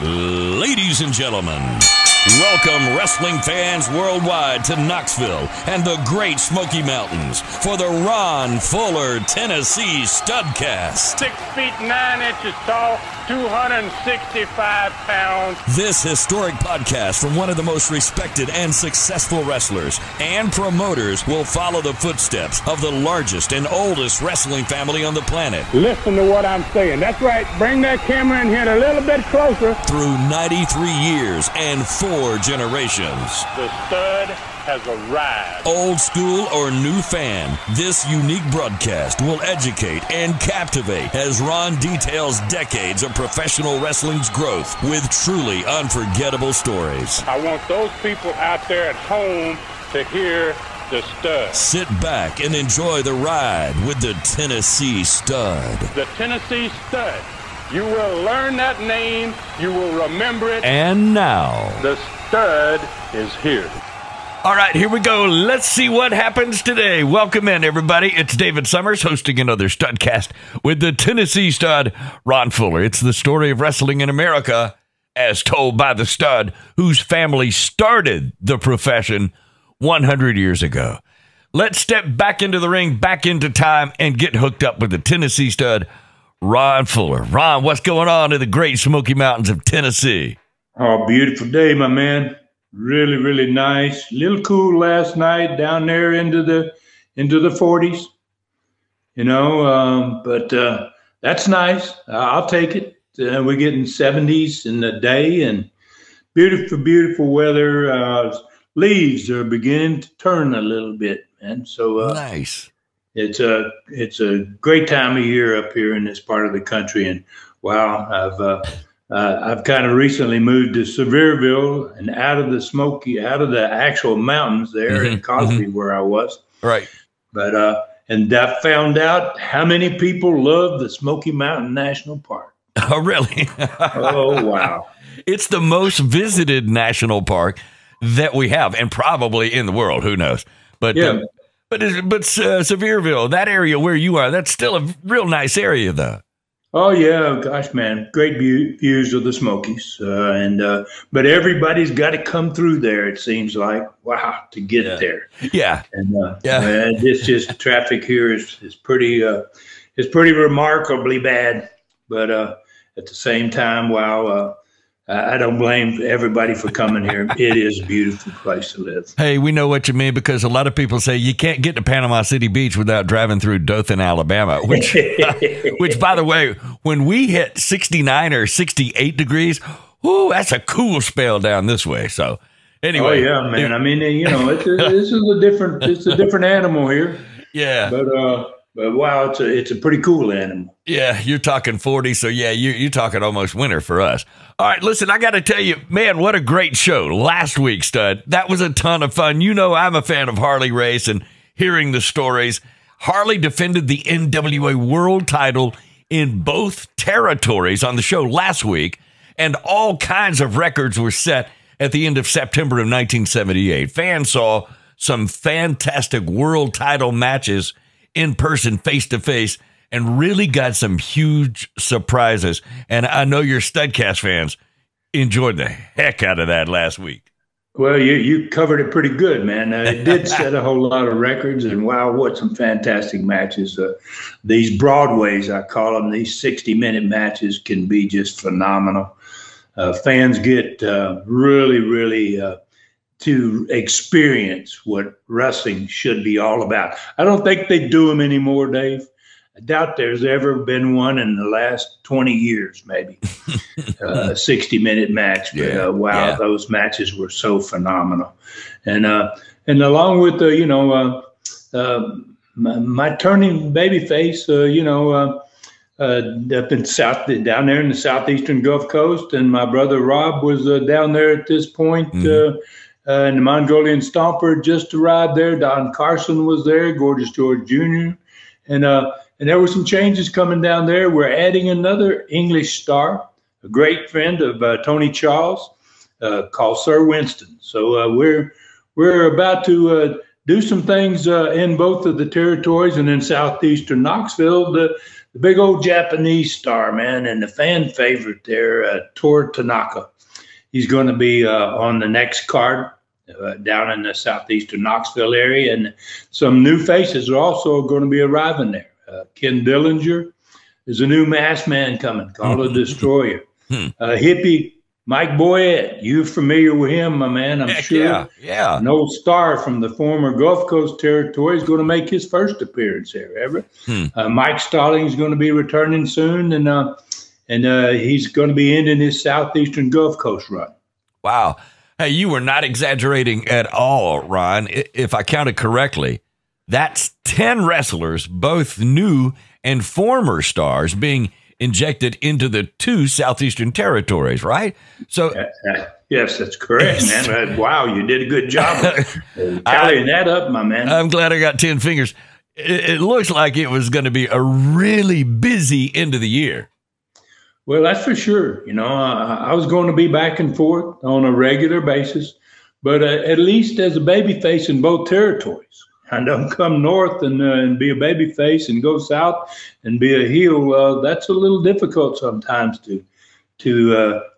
Ladies and gentlemen, welcome wrestling fans worldwide to Knoxville and the Great Smoky Mountains for the Ron Fuller, Tennessee Studcast. 6 feet 9 inches tall, 265 pounds. This historic podcast from one of the most respected and successful wrestlers and promoters will follow the footsteps of the largest and oldest wrestling family on the planet. Listen to what I'm saying. That's right. Bring that camera in here a little bit closer. Through 93 years and 4 generations. The stud has arrived. Old school or new fan, this unique broadcast will educate and captivate as Ron details decades of professional wrestling's growth with truly unforgettable stories. I want those people out there at home to hear the stud. Sit back and enjoy the ride with the Tennessee Stud. The Tennessee Stud. You will learn that name. You will remember it. And now, the stud is here. All right, here we go. Let's see what happens today. Welcome in, everybody. It's David Summers hosting another Studcast with the Tennessee Stud, Ron Fuller. It's the story of wrestling in America as told by the stud whose family started the profession 100 years ago. Let's step back into the ring, back into time, and get hooked up with the Tennessee Stud, Ron Fuller. Ron, what's going on in the Great Smoky Mountains of Tennessee? Oh, beautiful day, my man. Really, really nice. A little cool last night down there into the 40s, you know, but that's nice. I'll take it. We're getting 70s in the day and beautiful, beautiful weather. Leaves are beginning to turn a little bit, man. So nice. It's a great time of year up here in this part of the country. And wow, I've kind of recently moved to Sevierville and out of the actual mountains there in Cosby where I was. Right. But, and I found out how many people love the Smoky Mountain National Park. Oh, really? Oh, wow. It's the most visited national park that we have and probably in the world. Who knows? But, yeah. But Sevierville, that area where you are, that's still a real nice area, though. Oh yeah, gosh, man, great views of the Smokies, but everybody's got to come through there. It seems like to get there. Yeah, and it's just traffic here is pretty remarkably bad. But at the same time, I don't blame everybody for coming here. It is a beautiful place to live. Hey, we know what you mean because a lot of people say you can't get to Panama City Beach without driving through Dothan, Alabama, which, by the way, when we hit 69 or 68 degrees, that's a cool spell down this way. So anyway. Oh, yeah, man. I mean, you know, it's a different animal here. Yeah. But wow, it's a pretty cool animal. Yeah, you're talking 40, so yeah, you're talking almost winter for us. All right, listen, I got to tell you, man, what a great show last week, Stud. That was a ton of fun. You know I'm a fan of Harley Race and hearing the stories. Harley defended the NWA World title in both territories on the show last week, and all kinds of records were set at the end of September of 1978. Fans saw some fantastic world title matches in person, face-to-face, and really got some huge surprises. And I know your Studcast fans enjoyed the heck out of that last week. Well, you covered it pretty good, man. It did set a whole lot of records, and wow, what some fantastic matches. These Broadways, I call them, these 60-minute matches can be just phenomenal. Fans get really, really to experience what wrestling should be all about. I don't think they do them anymore, Dave. I doubt there's ever been one in the last 20 years, maybe. 60-minute match. But, those matches were so phenomenal. And along with my turning babyface, up in down there in the southeastern Gulf Coast, and my brother Rob was down there at this point. And the Mongolian Stomper just arrived there. Don Carson was there, Gorgeous George Jr. And there were some changes coming down there. We're adding another English star, a great friend of Tony Charles, called Sir Winston. So we're about to do some things in both of the territories and in southeastern Knoxville the big old Japanese star, man, and the fan favorite there, Toru Tanaka. He's going to be on the next card down in the southeastern Knoxville area, and some new faces are also going to be arriving there. Ken Dillinger is a new masked man coming called the Destroyer. Hippie Mike Boyette, you familiar with him, my man? I'm sure. Yeah. An old star from the former Gulf Coast territory is going to make his first appearance there, ever. Mike Stalling is going to be returning soon, and he's going to be ending his southeastern Gulf Coast run. Wow. Hey, you were not exaggerating at all, Ron. If I counted correctly, that's 10 wrestlers, both new and former stars, being injected into the 2 southeastern territories, right? So, yes, that's correct, man. Wow, you did a good job tallying that up, my man. I'm glad I got 10 fingers. It looks like it was going to be a really busy end of the year. Well, that's for sure. You know, I was going to be back and forth on a regular basis, but at least as a babyface in both territories. I don't come north and be a babyface and go south and be a heel. That's a little difficult sometimes to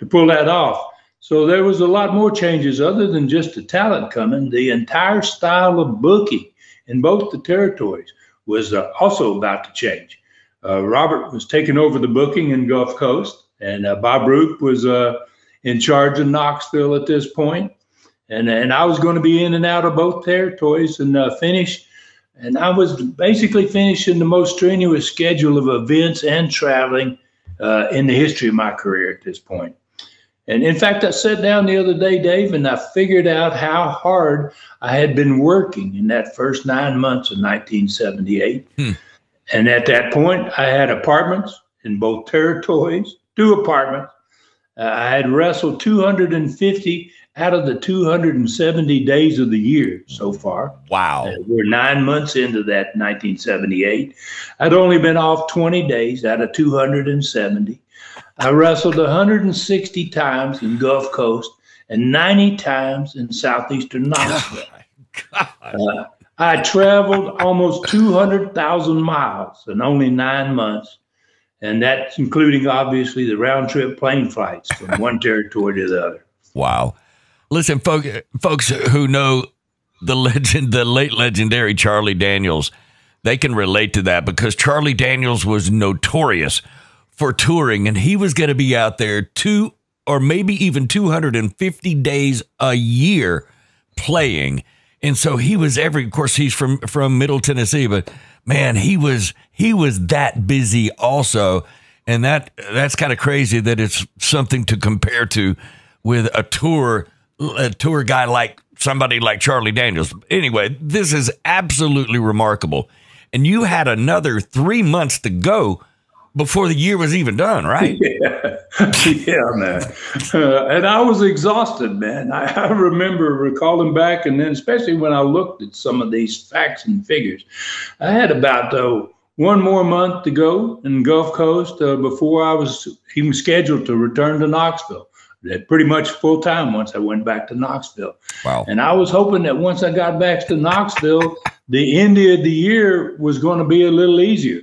pull that off. So there was a lot more changes other than just the talent coming. The entire style of booking in both the territories was also about to change. Robert was taking over the booking in Gulf Coast, and Bob Roop was in charge of Knoxville at this point. And I was going to be in and out of both territories and finish. And I was basically finishing the most strenuous schedule of events and traveling in the history of my career at this point. And in fact, I sat down the other day, Dave, and I figured out how hard I had been working in that first 9 months of 1978. And at that point, I had apartments in both territories, 2 apartments. I had wrestled 250 out of the 270 days of the year so far. Wow. We're 9 months into that 1978. I'd only been off 20 days out of 270. I wrestled 160 times in Gulf Coast and 90 times in southeastern Knoxville. I traveled almost 200,000 miles in only 9 months. And that's including, obviously, the round-trip plane flights from one territory to the other. Wow. Listen, folks who know the late legendary Charlie Daniels, they can relate to that because Charlie Daniels was notorious for touring, and he was going to be out there 2 or maybe even 250 days a year playing. And so he was of course, he's from Middle Tennessee, but man, he was that busy also. And that's kind of crazy that it's something to compare to with a tour guy like somebody like Charlie Daniels. Anyway, this is absolutely remarkable. And you had another 3 months to go before the year was even done, right? Yeah, man. And I was exhausted, man. I remember recalling back, and then especially when I looked at some of these facts and figures, I had about 1 more month to go in Gulf Coast before I was even scheduled to return to Knoxville. Pretty much full time once I went back to Knoxville. Wow. And I was hoping that once I got back to Knoxville, the end of the year was going to be a little easier.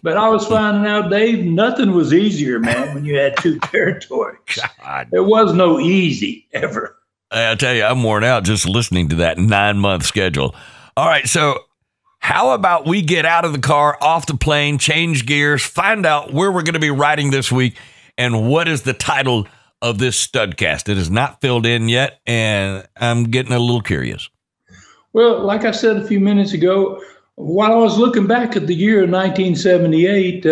But I was finding out, Dave, nothing was easier, man, when you had 2 territories. God. There was no easy ever. I tell you, I'm worn out just listening to that 9-month schedule. All right, so how about we get out of the car, off the plane, change gears, find out where we're going to be riding this week, and what is the title of this Studcast? It is not filled in yet, and I'm getting a little curious. Well, like I said a few minutes ago, while I was looking back at the year of 1978,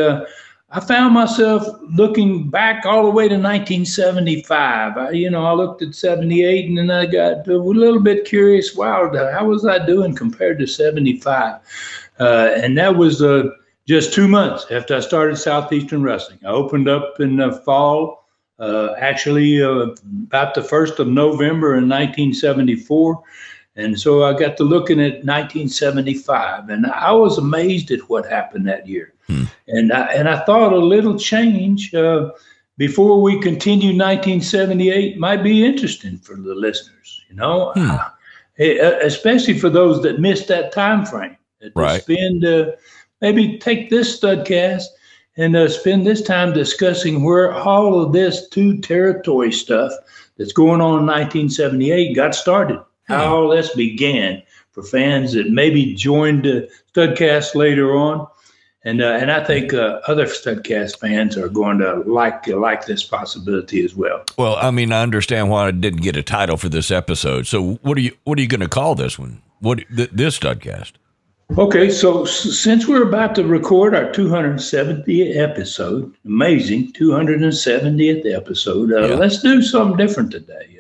I found myself looking back all the way to 1975. I looked at 78 and then I got a little bit curious. Wow, how was I doing compared to 75? And that was just 2 months after I started Southeastern Wrestling. I opened up in the fall, actually about the 1st of November in 1974. And so I got to looking at 1975, and I was amazed at what happened that year. And I thought a little change before we continue 1978 might be interesting for the listeners, especially for those that missed that time frame. Right. Spend maybe take this Studcast and spend this time discussing where all of this two territory stuff that's going on in 1978 got started, how all this began for fans that maybe joined Studcast later on. And I think other Studcast fans are going to like this possibility as well. Well, I mean, I understand why I didn't get a title for this episode. So what are you going to call this one? This Studcast? Okay, so since we're about to record our 270th episode, amazing 270th episode, let's do something different today.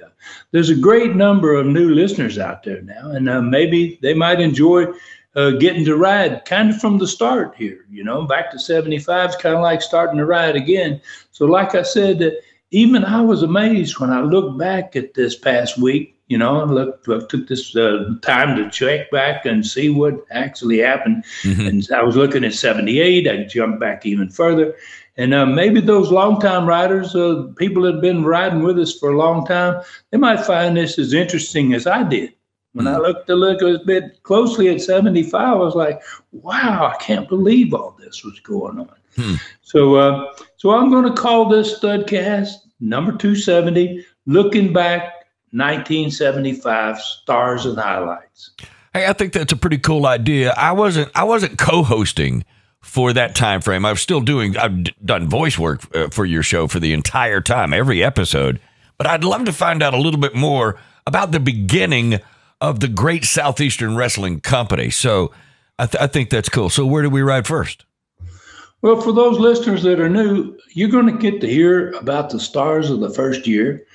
There's a great number of new listeners out there now, and maybe they might enjoy getting to ride kind of from the start here. Back to 75 is kind of like starting to ride again. So like I said, even I was amazed when I looked back at this past week. I took this time to check back and see what actually happened. Mm-hmm. And I was looking at 78. I jumped back even further. And maybe those longtime riders, people that have been riding with us for a long time, they might find this as interesting as I did. When I looked a bit closely at 75, I was like, wow, I can't believe all this was going on. So I'm going to call this Studcast number 270, Looking Back 1975 Stars and Highlights. Hey, I think that's a pretty cool idea. I wasn't co-hosting for that time frame. I've done voice work for your show for the entire time, every episode. But I'd love to find out a little bit more about the beginning of the great Southeastern Wrestling Company. So I think that's cool. So where do we ride first? Well, for those listeners that are new, you're going to get to hear about the stars of the first year.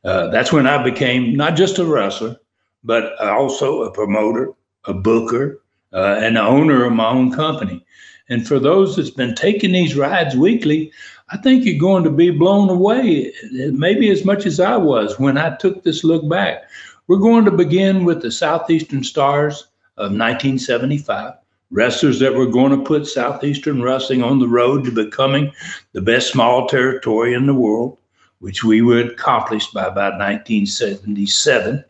That's when I became not just a wrestler, but also a promoter, a booker, and the owner of my own company. And for those that's been taking these rides weekly, I think you're going to be blown away, maybe as much as I was when I took this look back. We're going to begin with the Southeastern Stars of 1975, wrestlers that were going to put Southeastern wrestling on the road to becoming the best small territory in the world, which we were accomplished by about 1977.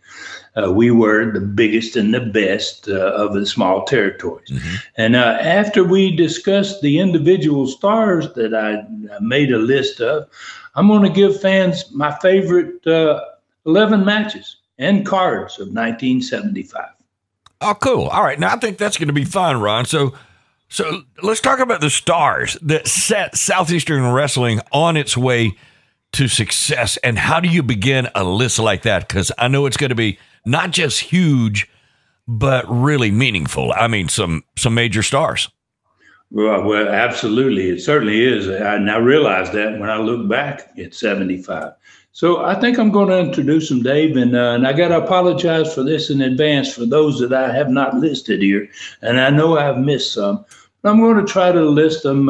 We were the biggest and the best of the small territories. Mm-hmm. And after we discussed the individual stars that I made a list of, I'm going to give fans my favorite 11 matches and cards of 1975. Oh, cool. All right. Now, I think that's going to be fun, Ron. So let's talk about the stars that set Southeastern wrestling on its way to success. And how do you begin a list like that? Because I know it's going to be not just huge, but really meaningful. I mean, some major stars. Well, absolutely. It certainly is. And I realized that when I look back at 75. So I think I'm going to introduce them, Dave, and I got to apologize for this in advance for those that I have not listed here. And I know I've missed some, but I'm going to try to list them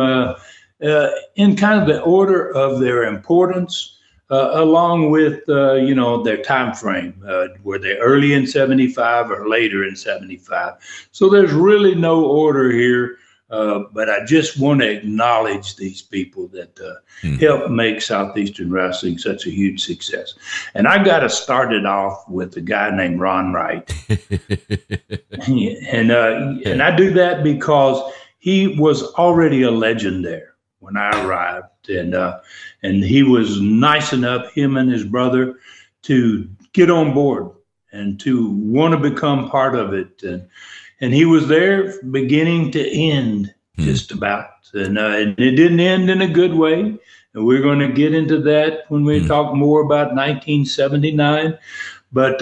in kind of the order of their importance, along with, their time frame. Were they early in 75 or later in 75? So there's really no order here. But I just want to acknowledge these people that helped make Southeastern wrestling such a huge success. And I got to start it off with a guy named Ron Wright. And I do that because he was already a legend there when I arrived. And he was nice enough, him and his brother, to get on board and to want to become part of it. And he was there beginning to end, just about. And it didn't end in a good way. And we're going to get into that when we talk more about 1979. But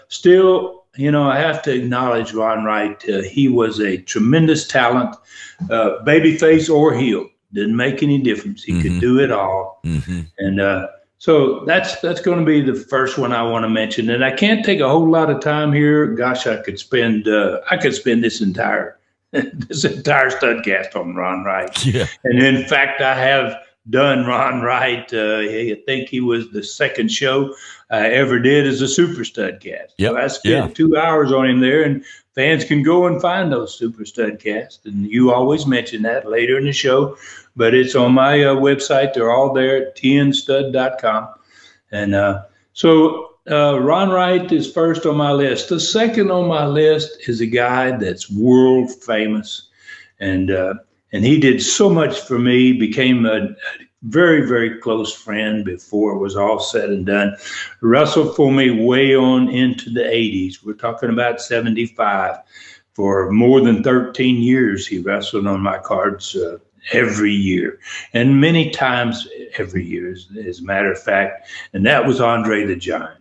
still, I have to acknowledge Ron Wright. He was a tremendous talent, babyface or heel. Didn't make any difference. He could do it all. Mm-hmm. And so that's going to be the first one I want to mention. And I can't take a whole lot of time here. Gosh, I could spend this entire Studcast on Ron Wright. Yeah. And in fact, I have done Ron Wright. I think he was the second show I ever did as a Super Studcast. Yep. So I spent 2 hours on him there, and fans can go and find those Super Studcasts. And you always mention that later in the show. But it's on my website. They're all there at tnstud.com. And so Ron Wright is first on my list. The second on my list is a guy that's world famous. And And he did so much for me, became a very, very close friend before it was all said and done. Wrestled for me way on into the 80s. We're talking about 75. For more than 13 years, he wrestled on my cards every year, and many times every year, as a matter of fact. And that was Andre the Giant.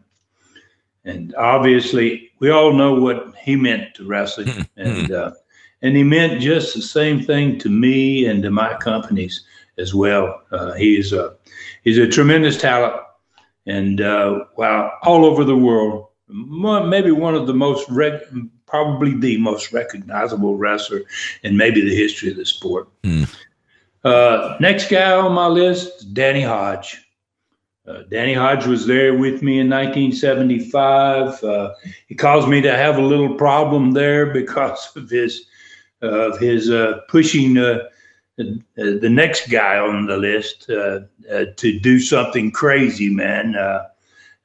And obviously, we all know what he meant to wrestling. And he meant just the same thing to me and to my companies as well. He's a tremendous talent, and wow, all over the world, maybe one of the most, probably the most recognizable wrestler in maybe the history of the sport. Next guy on my list, Danny Hodge. Danny Hodge was there with me in 1975. He caused me to have a little problem there because of his pushing the next guy on the list to do something crazy, man,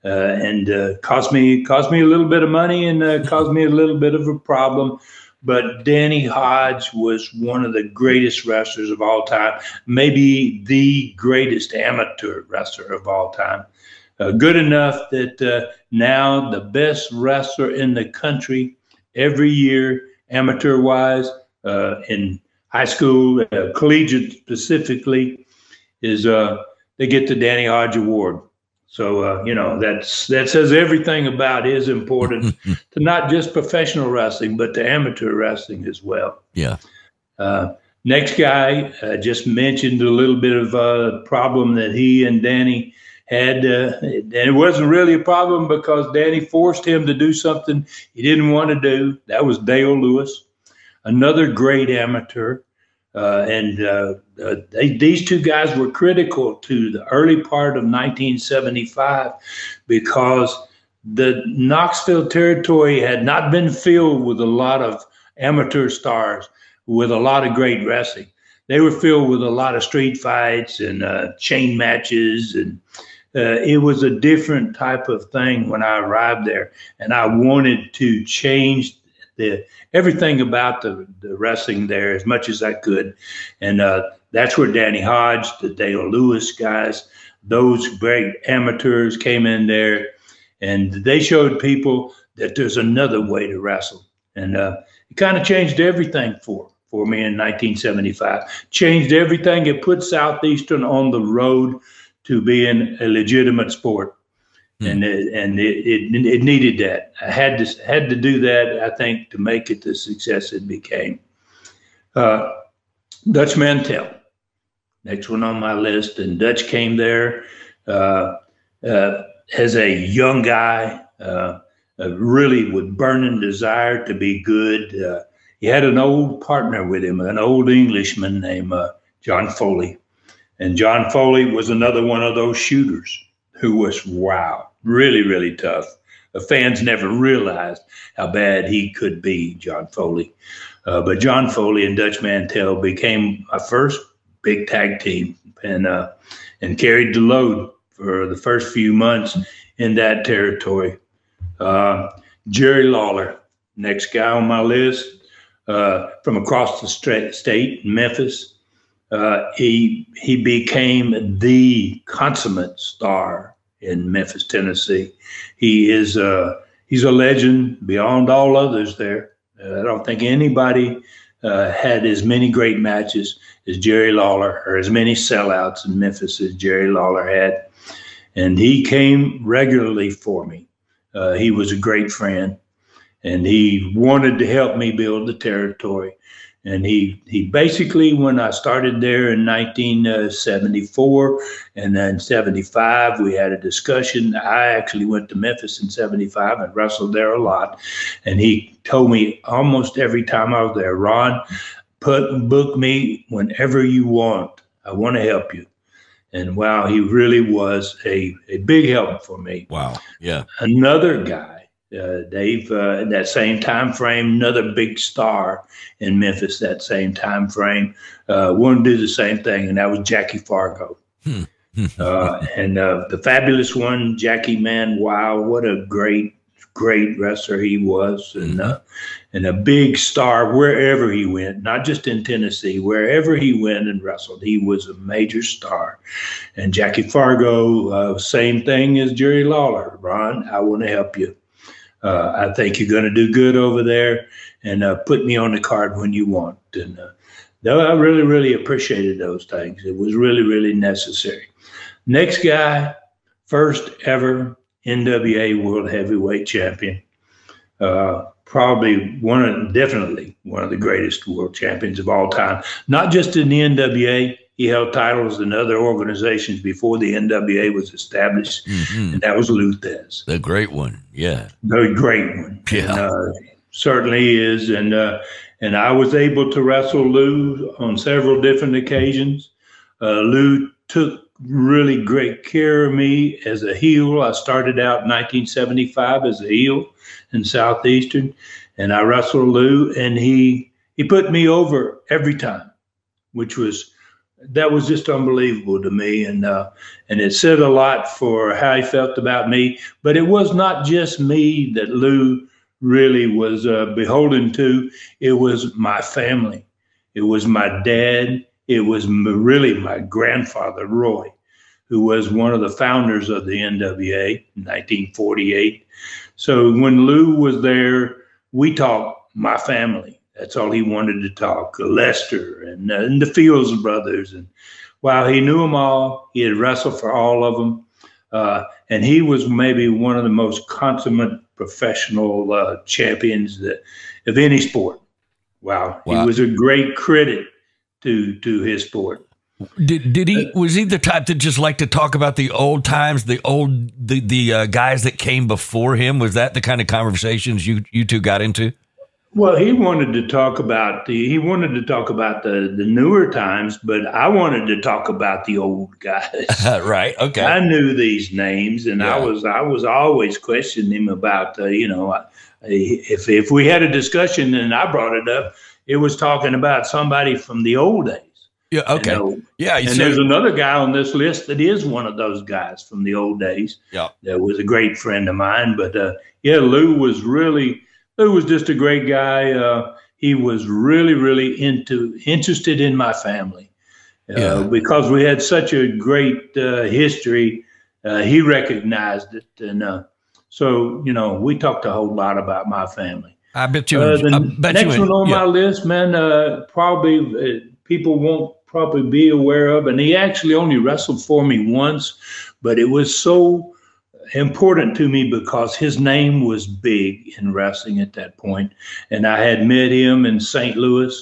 and cost me a little bit of money and caused me a little bit of a problem. But Danny Hodge was one of the greatest wrestlers of all time, maybe the greatest amateur wrestler of all time. Good enough that now the best wrestler in the country every year, amateur-wise, in high school, collegiate specifically, is they get the Danny Hodge Award. So, that says everything about his importance to not just professional wrestling, but to amateur wrestling as well. Yeah. Next guy, just mentioned a little bit of a problem that he and Danny had. And it wasn't really a problem because Danny forced him to do something he didn't want to do. That was Dale Lewis, another great amateur. These two guys were critical to the early part of 1975 because the Knoxville territory had not been filled with a lot of amateur stars, with a lot of great wrestling. They were filled with a lot of street fights and chain matches, and it was a different type of thing when I arrived there. And I wanted to change everything about the wrestling there as much as I could. And that's where Danny Hodge, the Dale Lewis guys, those great amateurs came in there, and they showed people that there's another way to wrestle. And it kind of changed everything for me in 1975. Changed everything. It put Southeastern on the road to being a legitimate sport. And it needed that. I had to do that, I think, to make it the success it became. Dutch Mantell, next one on my list, and Dutch came there as a young guy, really with burning desire to be good. He had an old partner with him, an old Englishman named John Foley, and John Foley was another one of those shooters who was, wow, really, really tough. The fans never realized how bad he could be, John Foley. But John Foley and Dutch Mantell became my first big tag team, and carried the load for the first few months in that territory. Jerry Lawler, next guy on my list, from across the state, Memphis. He became the consummate star in Memphis, Tennessee. He's a legend beyond all others there. I don't think anybody had as many great matches as Jerry Lawler, or as many sellouts in Memphis as Jerry Lawler had. And he came regularly for me. He was a great friend, and he wanted to help me build the territory. And he basically, when I started there in 1974 and then 75, we had a discussion. I actually went to Memphis in 75 and wrestled there a lot. And he told me almost every time I was there, Ron, book me whenever you want. I want to help you. And wow, he really was a big help for me. Wow. Yeah. Another guy, Dave, in that same time frame, another big star in Memphis that same time frame, wanted to do the same thing, and that was Jackie Fargo. And the fabulous one, Jackie, man, wow, what a great wrestler he was. and a big star wherever he went, not just in Tennessee, wherever he went and wrestled, he was a major star. And Jackie Fargo, same thing as Jerry Lawler. Ron, I want to help you. I think you're going to do good over there, and put me on the card when you want. And I really, really appreciated those things. It was really, really necessary. Next guy, first ever NWA World Heavyweight Champion. Probably definitely one of the greatest world champions of all time. Not just in the NWA, he held titles in other organizations before the NWA was established, and that was Lou Thesz. The great one, yeah. The great one, yeah. And, certainly is. And I was able to wrestle Lou on several different occasions. Lou took really great care of me as a heel. I started out in 1975 as a heel in Southeastern, and I wrestled Lou, and he put me over every time, that was just unbelievable to me, and it said a lot for how he felt about me. But it was not just me that Lou really was beholden to. It was my family. It was my dad. It was really my grandfather, Roy, who was one of the founders of the NWA in 1948. So when Lou was there, we talked my family. That's all he wanted to talk. Lester and the Fields brothers. And while he knew them all, he had wrestled for all of them. And he was maybe one of the most consummate professional champions of any sport. Wow. He was a great credit to his sport. Did he was he the type that just liked to talk about the old times, the guys that came before him? Was that the kind of conversations you two got into? Well, he wanted to talk about the newer times, but I wanted to talk about the old guys. Right. Okay. I knew these names, and I was always questioning him about if we had a discussion and I brought it up, it was talking about somebody from the old days. Yeah. Okay. And there's another guy on this list that is one of those guys from the old days. Yeah. That was a great friend of mine. But Lou was just a great guy. He was really, really interested in my family because we had such a great history. He recognized it. And so, we talked a whole lot about my family. I bet you. Next one on my list, man, probably people won't probably be aware of. And he actually only wrestled for me once, but it was so important to me because his name was big in wrestling at that point. And I had met him in St. Louis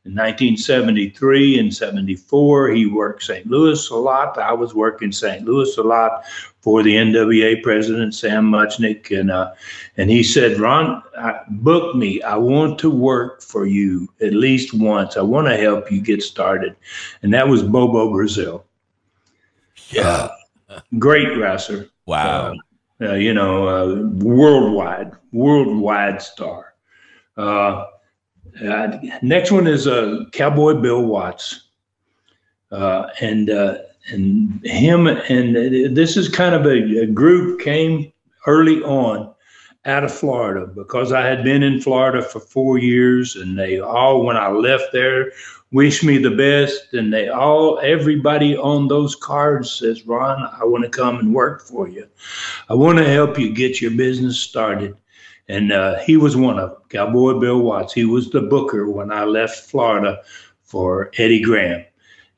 in 1973 and 74. He worked St. Louis a lot. I was working St. Louis a lot for the NWA president, Sam Muchnick. And he said, Ron, book me. I want to work for you at least once. I want to help you get started. And that was Bobo Brazil. Yeah. Great wrestler. Wow. Worldwide star. Next one is Cowboy Bill Watts. And him, and this is kind of a group came early on out of Florida because I had been in Florida for 4 years, and they all, when I left there, wished me the best. And everybody on those cards says, Ron, I want to come and work for you. I want to help you get your business started. And he was one of them, Cowboy Bill Watts. He was the booker when I left Florida for Eddie Graham.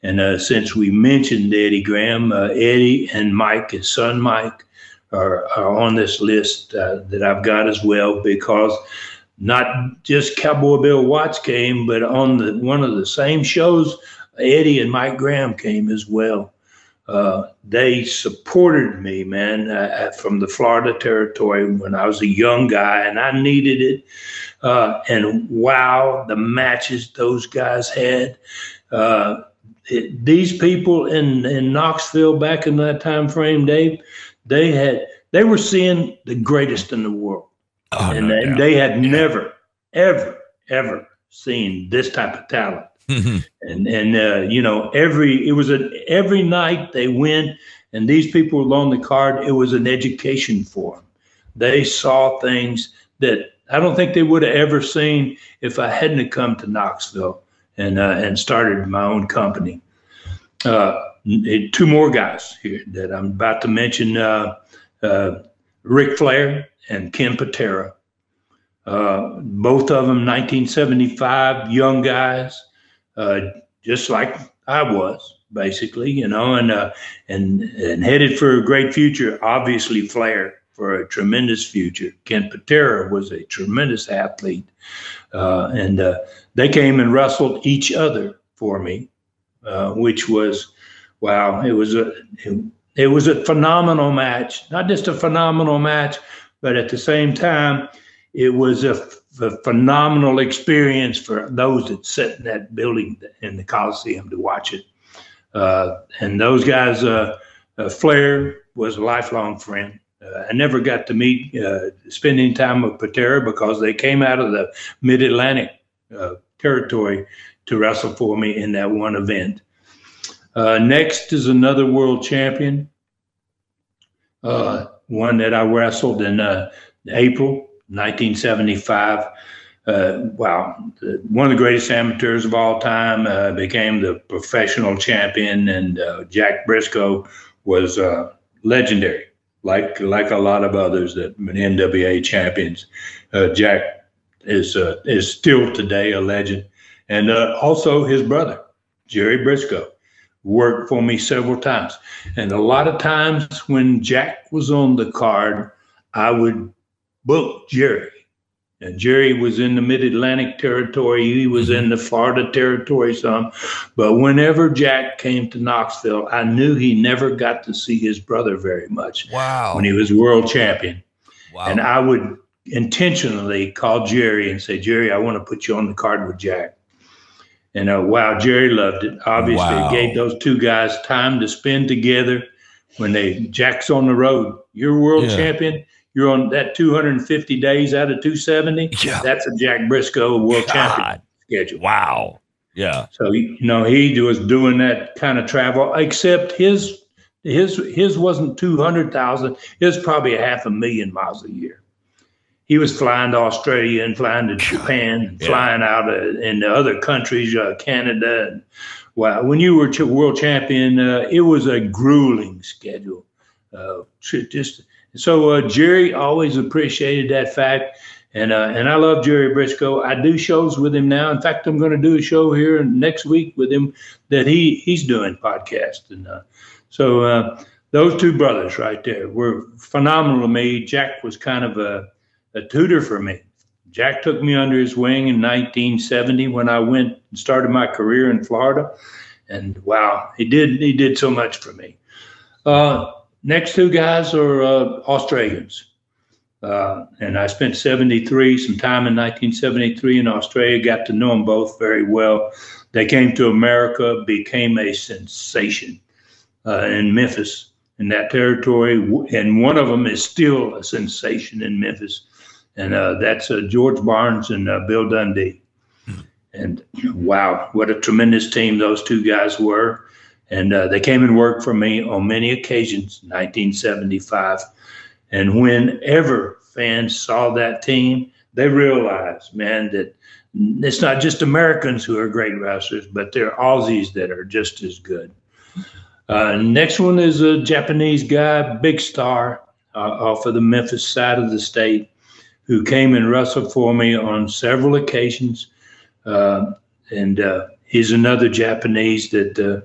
And since we mentioned Eddie Graham, Eddie and Mike, his son Mike, are on this list that I've got as well, because not just Cowboy Bill Watts came, but on one of the same shows, Eddie and Mike Graham came as well. They supported me, man, from the Florida territory when I was a young guy and I needed it. And wow, the matches those guys had. These people in Knoxville back in that time frame, Dave, they were seeing the greatest in the world. Oh, and no they had never, ever seen this type of talent. And every night they went, and these people were on the card. It was an education for them. They saw things that I don't think they would have ever seen if I hadn't have come to Knoxville and started my own company. Two more guys here that I'm about to mention, Ric Flair and Ken Patera. Both of them 1975, young guys, just like I was, basically, you know, and headed for a great future. Obviously, Flair for a tremendous future. Ken Patera was a tremendous athlete, and they came and wrestled each other for me, which was, wow, it was a phenomenal match. Not just a phenomenal match, but at the same time, it was a phenomenal experience for those that sat in that building in the Coliseum to watch it. And those guys, Flair was a lifelong friend. I never got to meet, spending time with Patera because they came out of the Mid-Atlantic territory to wrestle for me in that one event. Next is another world champion, one that I wrestled in April 1975. Wow, one of the greatest amateurs of all time, became the professional champion, and Jack Briscoe was legendary, like a lot of others that NWA champions. Jack is still today a legend, and also his brother Jerry Briscoe worked for me several times, and a lot of times when Jack was on the card, I would book Jerry. And Jerry was in the Mid-Atlantic territory. He was in the Florida territory some. But whenever Jack came to Knoxville, I knew he never got to see his brother very much. Wow. When he was world champion. Wow. And I would intentionally call Jerry and say, Jerry, I want to put you on the card with Jack. And wow, Jerry loved it. Obviously, Wow. It gave those two guys time to spend together. When Jack's on the road, you're world champion. You're on that 250 days out of 270. Yeah. That's a Jack Briscoe world champion schedule. Wow. Yeah. So, you know, he was doing that kind of travel, except his wasn't 200,000. It was probably 500,000 miles a year. He was flying to Australia and flying to Japan, and flying out into other countries, Canada. And, wow. When you were world champion, it was a grueling schedule. So Jerry always appreciated that fact, and I love Jerry Briscoe. I do shows with him now. In fact, I'm going to do a show here next week with him that he's doing podcast, and so those two brothers right there were phenomenal to me. Jack was kind of a tutor for me. Jack took me under his wing in 1970 when I went and started my career in Florida, and wow, he did so much for me. Next two guys are Australians. And I spent some time in 1973 in Australia, got to know them both very well. They came to America, became a sensation in Memphis, in that territory. And one of them is still a sensation in Memphis. And that's George Barnes and Bill Dundee. And wow, what a tremendous team those two guys were. And they came and worked for me on many occasions, 1975. And whenever fans saw that team, they realized, man, that it's not just Americans who are great wrestlers, but they're Aussies that are just as good. Next one is a Japanese guy, big star, off of the Memphis side of the state, who came and wrestled for me on several occasions. And he's another Japanese that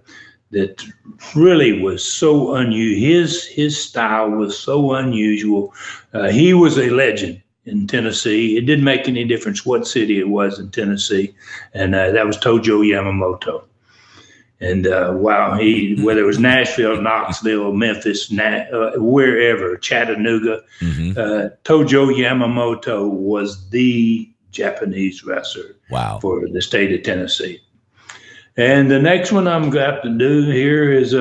really was so unusual. His style was so unusual. He was a legend in Tennessee. It didn't make any difference what city it was in Tennessee. And that was Tojo Yamamoto. And wow, whether it was Nashville, Knoxville, Memphis, wherever, Chattanooga, Tojo Yamamoto was the Japanese wrestler for the state of Tennessee. And the next one I'm going to do here is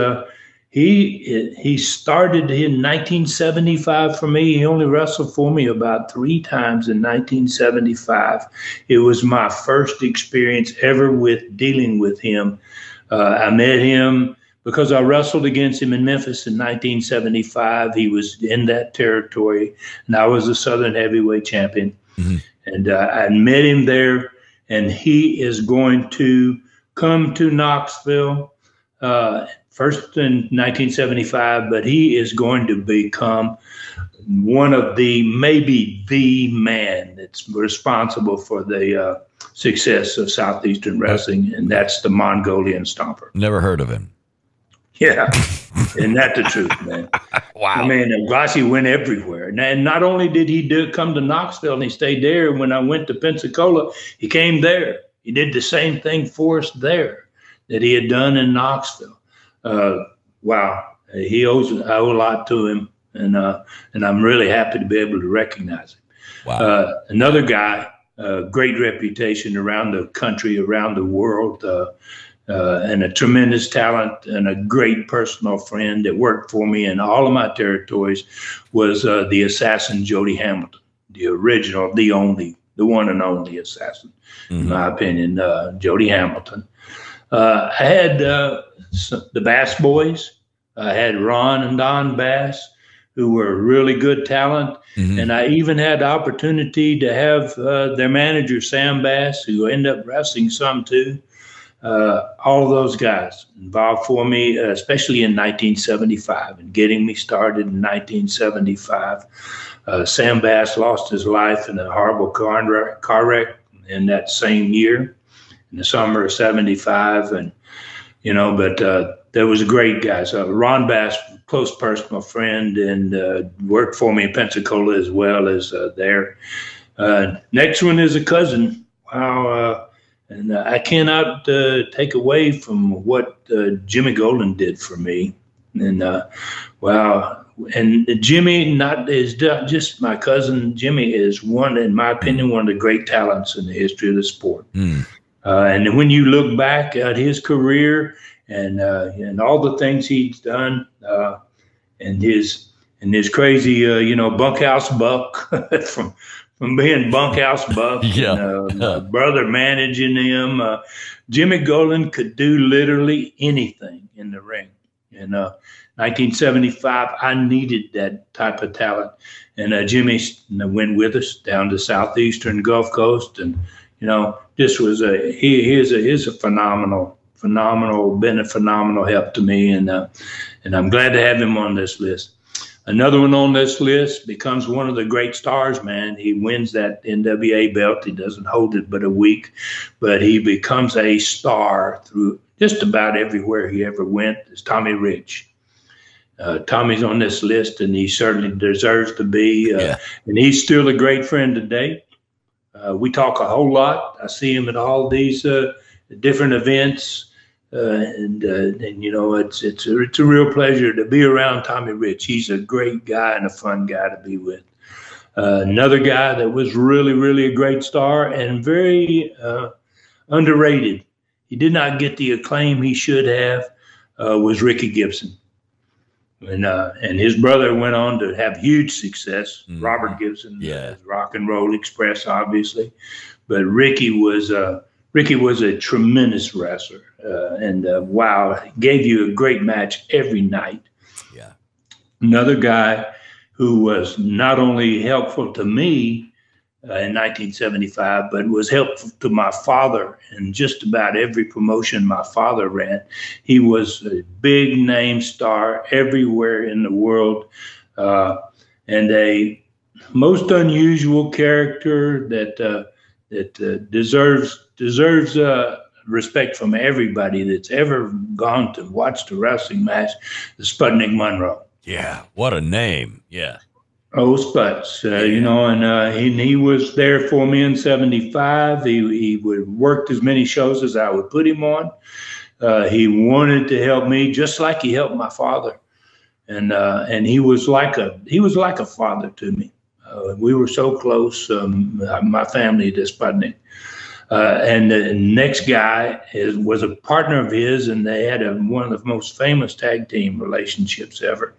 he started in 1975 for me. He only wrestled for me about 3 times in 1975. It was my first experience ever with dealing with him. I met him because I wrestled against him in Memphis in 1975. He was in that territory, and I was the Southern Heavyweight Champion. And I met him there, and he is going to come to Knoxville first in 1975, but he is going to become one of maybe the man that's responsible for the success of Southeastern wrestling, and that's the Mongolian Stomper. Never heard of him. Yeah, and that's the truth, man. Wow. I mean, Glossie went everywhere. And not only did he come to Knoxville and he stayed there, when I went to Pensacola, he came there. He did the same thing for us there that he had done in Knoxville. Wow. I owe a lot to him, and I'm really happy to be able to recognize him. Wow. Another guy, great reputation around the country, around the world, and a tremendous talent and a great personal friend that worked for me in all of my territories was the assassin Jody Hamilton, the original, the one and only assassin, in my opinion, Jody Hamilton. I had the Bass Boys. I had Ron and Don Bass, who were really good talent. And I even had the opportunity to have their manager, Sam Bass, who ended up wrestling some too. All of those guys involved for me, especially in 1975 and getting me started in 1975. Sam Bass lost his life in a horrible car wreck in that same year, in the summer of 75. And, but there was great guys. Ron Bass, close personal friend, and worked for me in Pensacola as well as there. Next one is a cousin. Wow. And I cannot take away from what Jimmy Golden did for me. And wow. And Jimmy is not just my cousin. Jimmy is one, in my opinion, one of the great talents in the history of the sport. And when you look back at his career and all the things he's done, and his crazy, bunkhouse buck from being bunkhouse buck, my brother managing him. Jimmy Golden could do literally anything in the ring. In 1975, I needed that type of talent. And Jimmy went with us down to Southeastern Gulf Coast. And, this was he's a phenomenal, been a phenomenal help to me. And I'm glad to have him on this list. Another one on this list becomes one of the great stars, man. He wins that NWA belt. He doesn't hold it but a week, but he becomes a star through just about everywhere he ever went. Is Tommy Rich. Tommy's on this list, and he certainly deserves to be. And he's still a great friend today. We talk a whole lot. I see him at all these different events. It's a real pleasure to be around Tommy Rich. He's a great guy and a fun guy to be with. Another guy that was really, really a great star and very underrated. He did not get the acclaim he should have. Was Ricky Gibson, and his brother went on to have huge success. Robert Gibson, Rock and Roll Express, obviously, but Ricky was a tremendous wrestler. Wow, gave you a great match every night. Yeah. Another guy who was not only helpful to me in 1975, but was helpful to my father in just about every promotion my father ran. He was a big name star everywhere in the world, and a most unusual character that deserves respect from everybody that's ever gone to watch the wrestling match, the Sputnik Monroe. Yeah, what a name. Yeah. Oh, Sputs, and he was there for me in 75. He worked as many shows as I would put him on. He wanted to help me just like he helped my father. And he was like a father to me. We were so close, my family to Sputnik. And the next guy was a partner of his, and they had one of the most famous tag team relationships ever.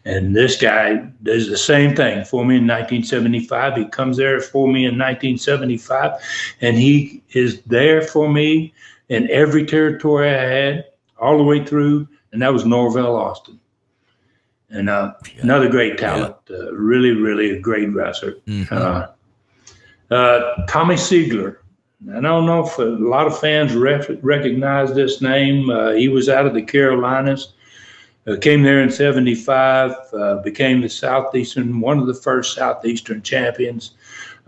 And this guy does the same thing for me in 1975. He comes there for me in 1975, and he is there for me in every territory I had all the way through, and that was Norvell, Austin. And another great talent, really, really a great wrestler. Tommy Siegler. I don't know if a lot of fans recognize this name. He was out of the Carolinas, came there in '75, became one of the first Southeastern champions,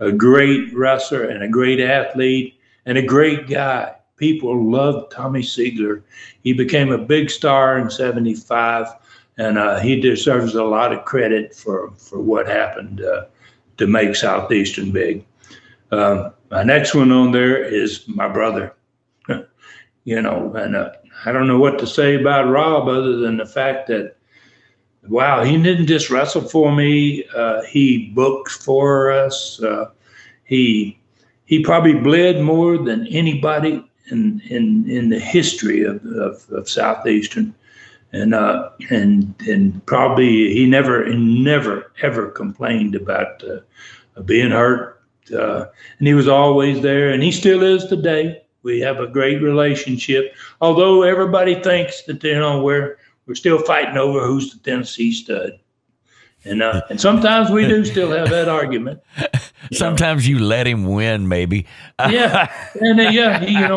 a great wrestler and a great athlete and a great guy. People loved Tommy Siegler. He became a big star in '75, and he deserves a lot of credit for what happened to make Southeastern big. My next one on there is my brother. And I don't know what to say about Rob other than the fact that, wow, he didn't just wrestle for me. He booked for us. He probably bled more than anybody in the history of Southeastern. And probably he never ever complained about being hurt. And he was always there, and he still is today. We have a great relationship, although everybody thinks that we're still fighting over who's the Tennessee stud, and sometimes we do still have that argument. Sometimes you let him win, maybe. Yeah, and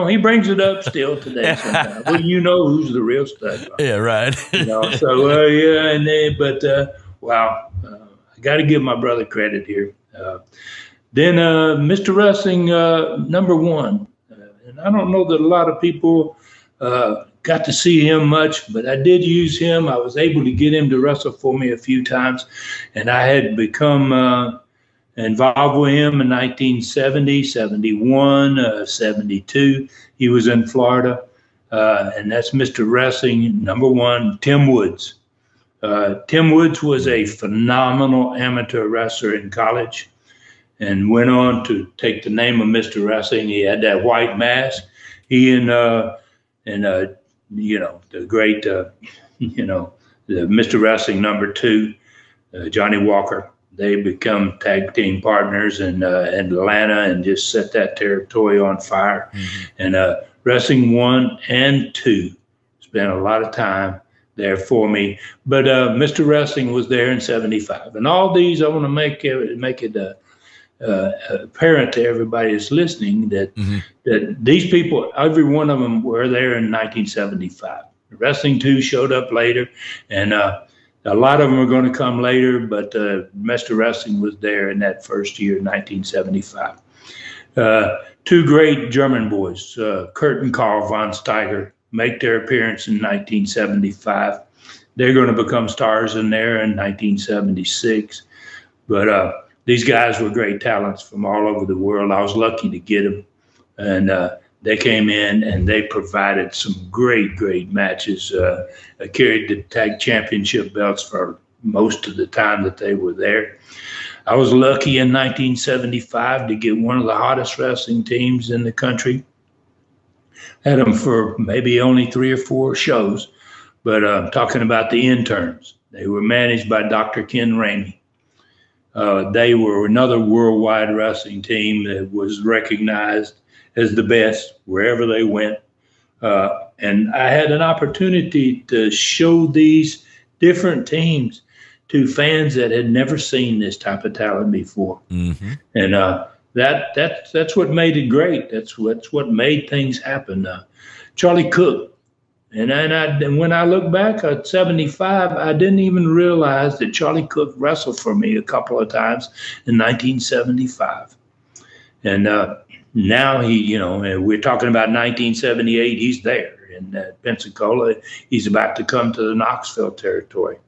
he brings it up still today. Sometimes, well, who's the real stud? Yeah, right. Wow, I got to give my brother credit here. Then Mr. Wrestling number one. And I don't know that a lot of people got to see him much, but I did use him. I was able to get him to wrestle for me a few times. And I had become involved with him in 1970, 71, 72. He was in Florida. And that's Mr. Wrestling number one, Tim Woods. Tim Woods was a phenomenal amateur wrestler in college, and went on to take the name of Mr. Wrestling. He had that white mask. He and the great, the Mr. Wrestling number two, Johnny Walker. They become tag team partners in Atlanta and just set that territory on fire. Mm-hmm. And Wrestling 1 and 2 spent a lot of time there for me. But Mr. Wrestling was there in '75. And all these, I want to make it apparent to everybody that's listening that that these people, every one of them, were there in 1975. Wrestling 2 showed up later, and a lot of them are going to come later, but Mr. Wrestling was there in that first year, 1975. Two great German boys, Kurt and Karl von Steiger, make their appearance in 1975. They're going to become stars in there in 1976. But these guys were great talents from all over the world. I was lucky to get them. And they came in and they provided some great, great matches. Carried the tag championship belts for most of the time that they were there. I was lucky in 1975 to get one of the hottest wrestling teams in the country. Had them for maybe only 3 or 4 shows, but I'm talking about the interns. They were managed by Dr. Ken Ramey. They were another worldwide wrestling team that was recognized as the best wherever they went. And I had an opportunity to show these different teams to fans that had never seen this type of talent before. Mm-hmm. And that's what made it great. That's what made things happen. Charlie Cook. And when I look back at '75, I didn't even realize that Charlie Cook wrestled for me a couple of times in 1975. And now we're talking about 1978. He's there in Pensacola. He's about to come to the Knoxville territory.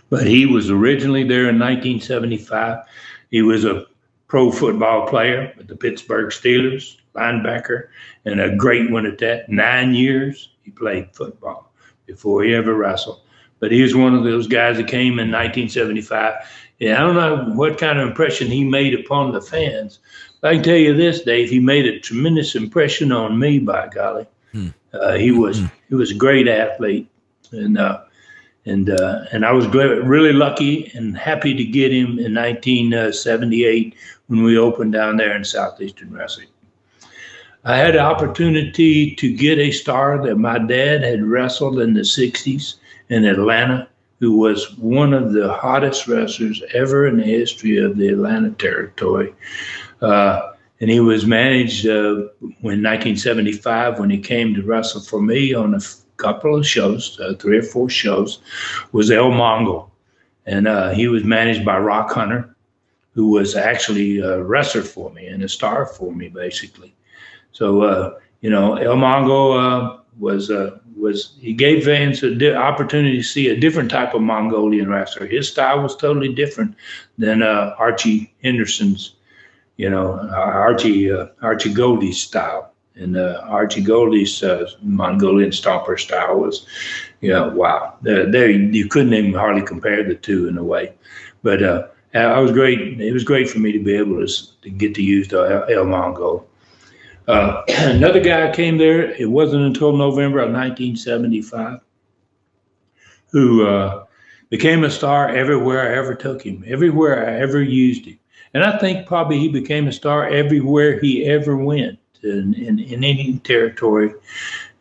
But he was originally there in 1975. He was a pro football player with the Pittsburgh Steelers, linebacker, and a great one at that. 9 years he played football before he ever wrestled. But he was one of those guys that came in 1975. Yeah, I don't know what kind of impression he made upon the fans. But I can tell you this, Dave, he made a tremendous impression on me, by golly. He was a great athlete. And I was really lucky and happy to get him in 1978 when we opened down there in Southeastern Wrestling. I had an opportunity to get a star that my dad had wrestled in the 60s in Atlanta, who was one of the hottest wrestlers ever in the history of the Atlanta territory. And he was managed in 1975 when he came to wrestle for me on a couple of shows, 3 or 4 shows, was El Mongo. And he was managed by Rock Hunter, who was actually a wrestler for me and a star for me, basically. So, El Mongo he gave Vance an opportunity to see a different type of Mongolian wrestler. His style was totally different than Archie Henderson's, Archie Goldie's style. And Archie Goldie's Mongolian stomper style was, wow. You couldn't even hardly compare the two in a way. But I was great. It was great for me to be able to get to use the El Mongo. Another guy came there. It wasn't until November of 1975 who became a star everywhere I ever took him, everywhere I ever used him. And I think probably he became a star everywhere he ever went in any territory.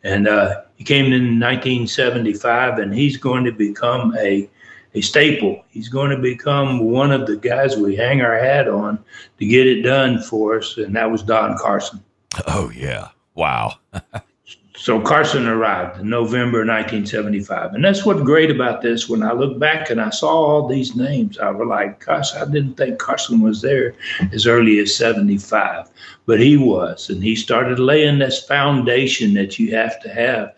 And he came in 1975, and he's going to become a staple. He's going to become one of the guys we hang our hat on to get it done for us, and that was Don Carson. Oh, yeah. Wow. So Carson arrived in November 1975. And that's what's great about this. When I look back and I saw all these names, I was like, gosh, I didn't think Carson was there as early as 75. But he was. And he started laying this foundation that you have to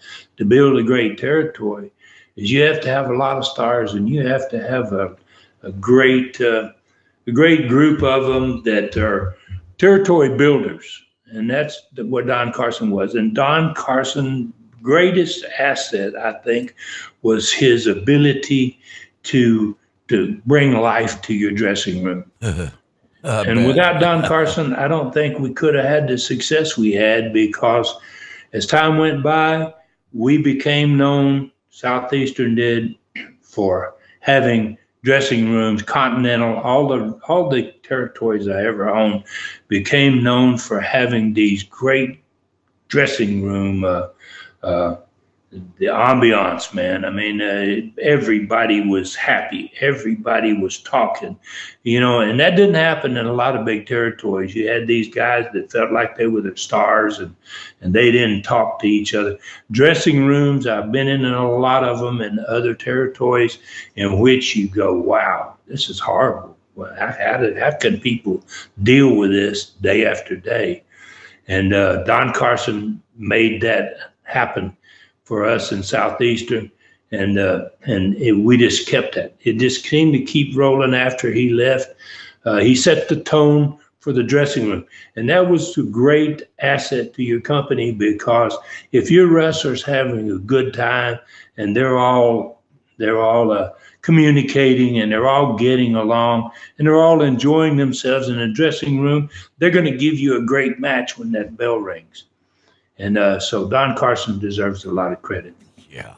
build a great territory. Is you have to have a lot of stars, and you have to have a great group of them that are territory builders. And that's what Don Carson was. And Don Carson's greatest asset, I think, was his ability to bring life to your dressing room. And without Don Carson, I don't think we could have had the success we had, because as time went by, we became known, Southeastern did, for having dressing rooms, Continental, all the territories I ever owned became known for having these great dressing room, the ambiance, man. I mean, everybody was happy. Everybody was talking, and that didn't happen in a lot of big territories. You had these guys that felt like they were the stars, and they didn't talk to each other. Dressing rooms, I've been in a lot of them in other territories in which you go, wow, this is horrible. Well, how can people deal with this day after day? And Don Carson made that happen for us in Southeastern, and we just kept that. It just seemed to keep rolling after he left. He set the tone for the dressing room, and that was a great asset to your company, because if your wrestlers having a good time and they're all communicating and they're all getting along and they're all enjoying themselves in the dressing room, they're going to give you a great match when that bell rings. And so Don Carson deserves a lot of credit. Yeah.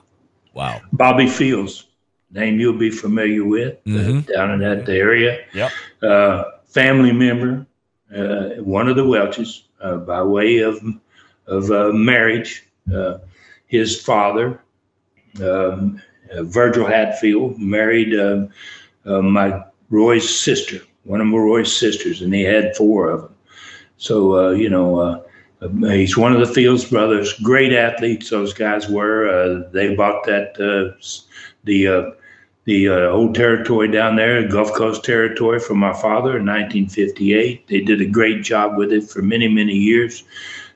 Wow. Bobby Fields, name you'll be familiar with, down in that area. Yep. Family member, one of the Welches, by way of marriage. His father, Virgil Hatfield, married my Roy's sister, one of my Roy's sisters, and he had 4 of them. So, he's one of the Fields brothers, great athletes those guys were. They bought that the old territory down there, Gulf Coast territory, from my father in 1958. They did a great job with it for many, many years.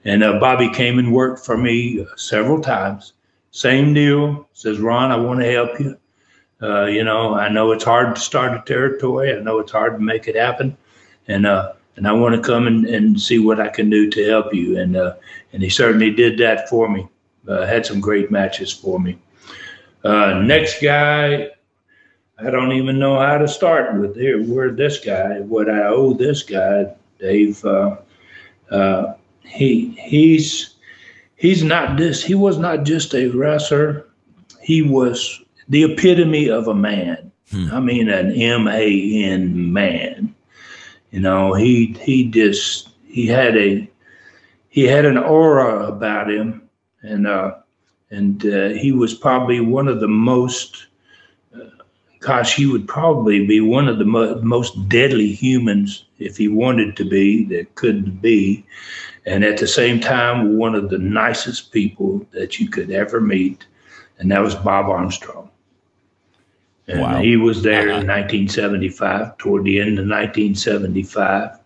And Bobby came and worked for me several times. Same deal. Says, Ron, I want to help you. I know it's hard to start a territory. I know it's hard to make it happen. And I want to come and see what I can do to help you. And he certainly did that for me. Had some great matches for me. Next guy, I don't even know how to start with here. Where this guy, what I owe this guy, Dave. He was not just a wrestler. He was the epitome of a man. I mean, an M-A-N man. He had an aura about him, and he was probably one of the most gosh, he would probably be one of the most deadly humans if he wanted to be, that could be. And at the same time, one of the nicest people that you could ever meet. And that was Bob Armstrong. And wow. He was there in 1975, toward the end of 1975.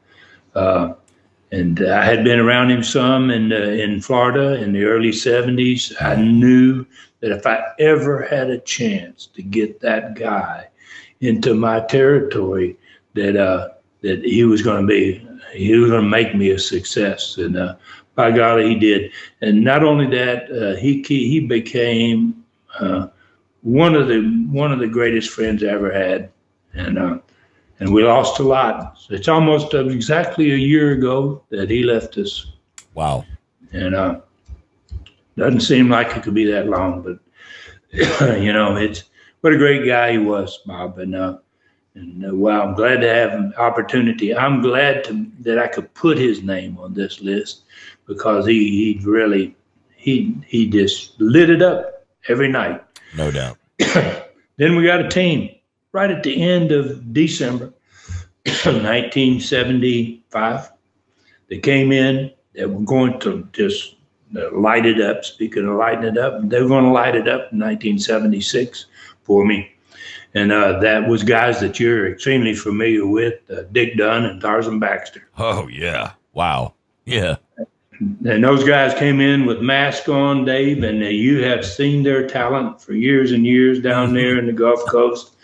And I had been around him some in Florida in the early 70s. I knew that if I ever had a chance to get that guy into my territory, that he was going to make me a success. And by golly, he did. And not only that, he became one of the greatest friends I ever had. And we lost a lot. It's almost exactly a year ago that he left us. Wow. And doesn't seem like it could be that long, but it's what a great guy he was, Bob. And wow, I'm glad to have an opportunity. I'm glad that I could put his name on this list, because he really just lit it up every night. No doubt. Then we got a team right at the end of December 1975. They came in. They were going to just light it up. Speaking of lighting it up, they were going to light it up in 1976 for me. And that was guys that you're extremely familiar with, Dick Dunn and Tarzan Baxter. Oh, yeah. Wow. Yeah. And those guys came in with masks on, Dave, and you have seen their talent for years and years down there in the Gulf Coast.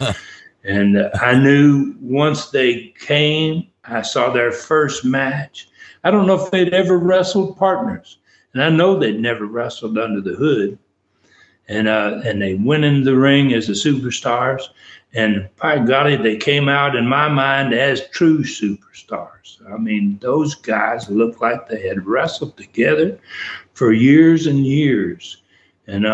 And I knew once they came, I saw their first match. I don't know if they'd ever wrestled partners, and I know they'd never wrestled under the hood. And they went into the ring as the superstars, and by golly, they came out in my mind as true superstars. I mean, those guys looked like they had wrestled together for years and years. And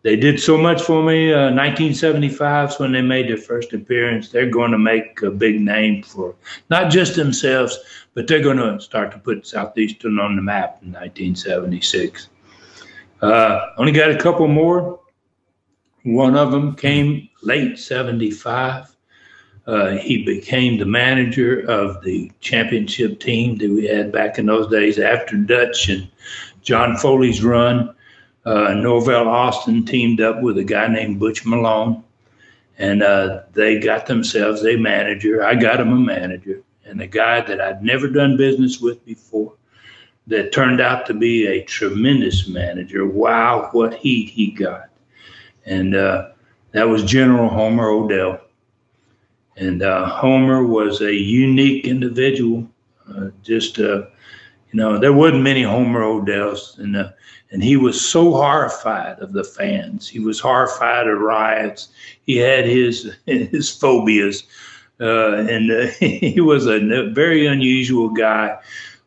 they did so much for me. 1975 is when they made their first appearance. They're going to make a big name for not just themselves, but they're going to start to put Southeastern on the map in 1976. Only got a couple more. One of them came late 75. He became the manager of the championship team that we had back in those days after Dutch and John Foley's run. Norvell Austin teamed up with a guy named Butch Malone, and they got themselves a manager. I got him a manager, and a guy that I'd never done business with before that turned out to be a tremendous manager. Wow, what heat he got. And that was General Homer Odell. And Homer was a unique individual. There wasn't many Homer Odells. And he was so horrified of the fans. He was horrified of riots. He had his phobias. He was a very unusual guy.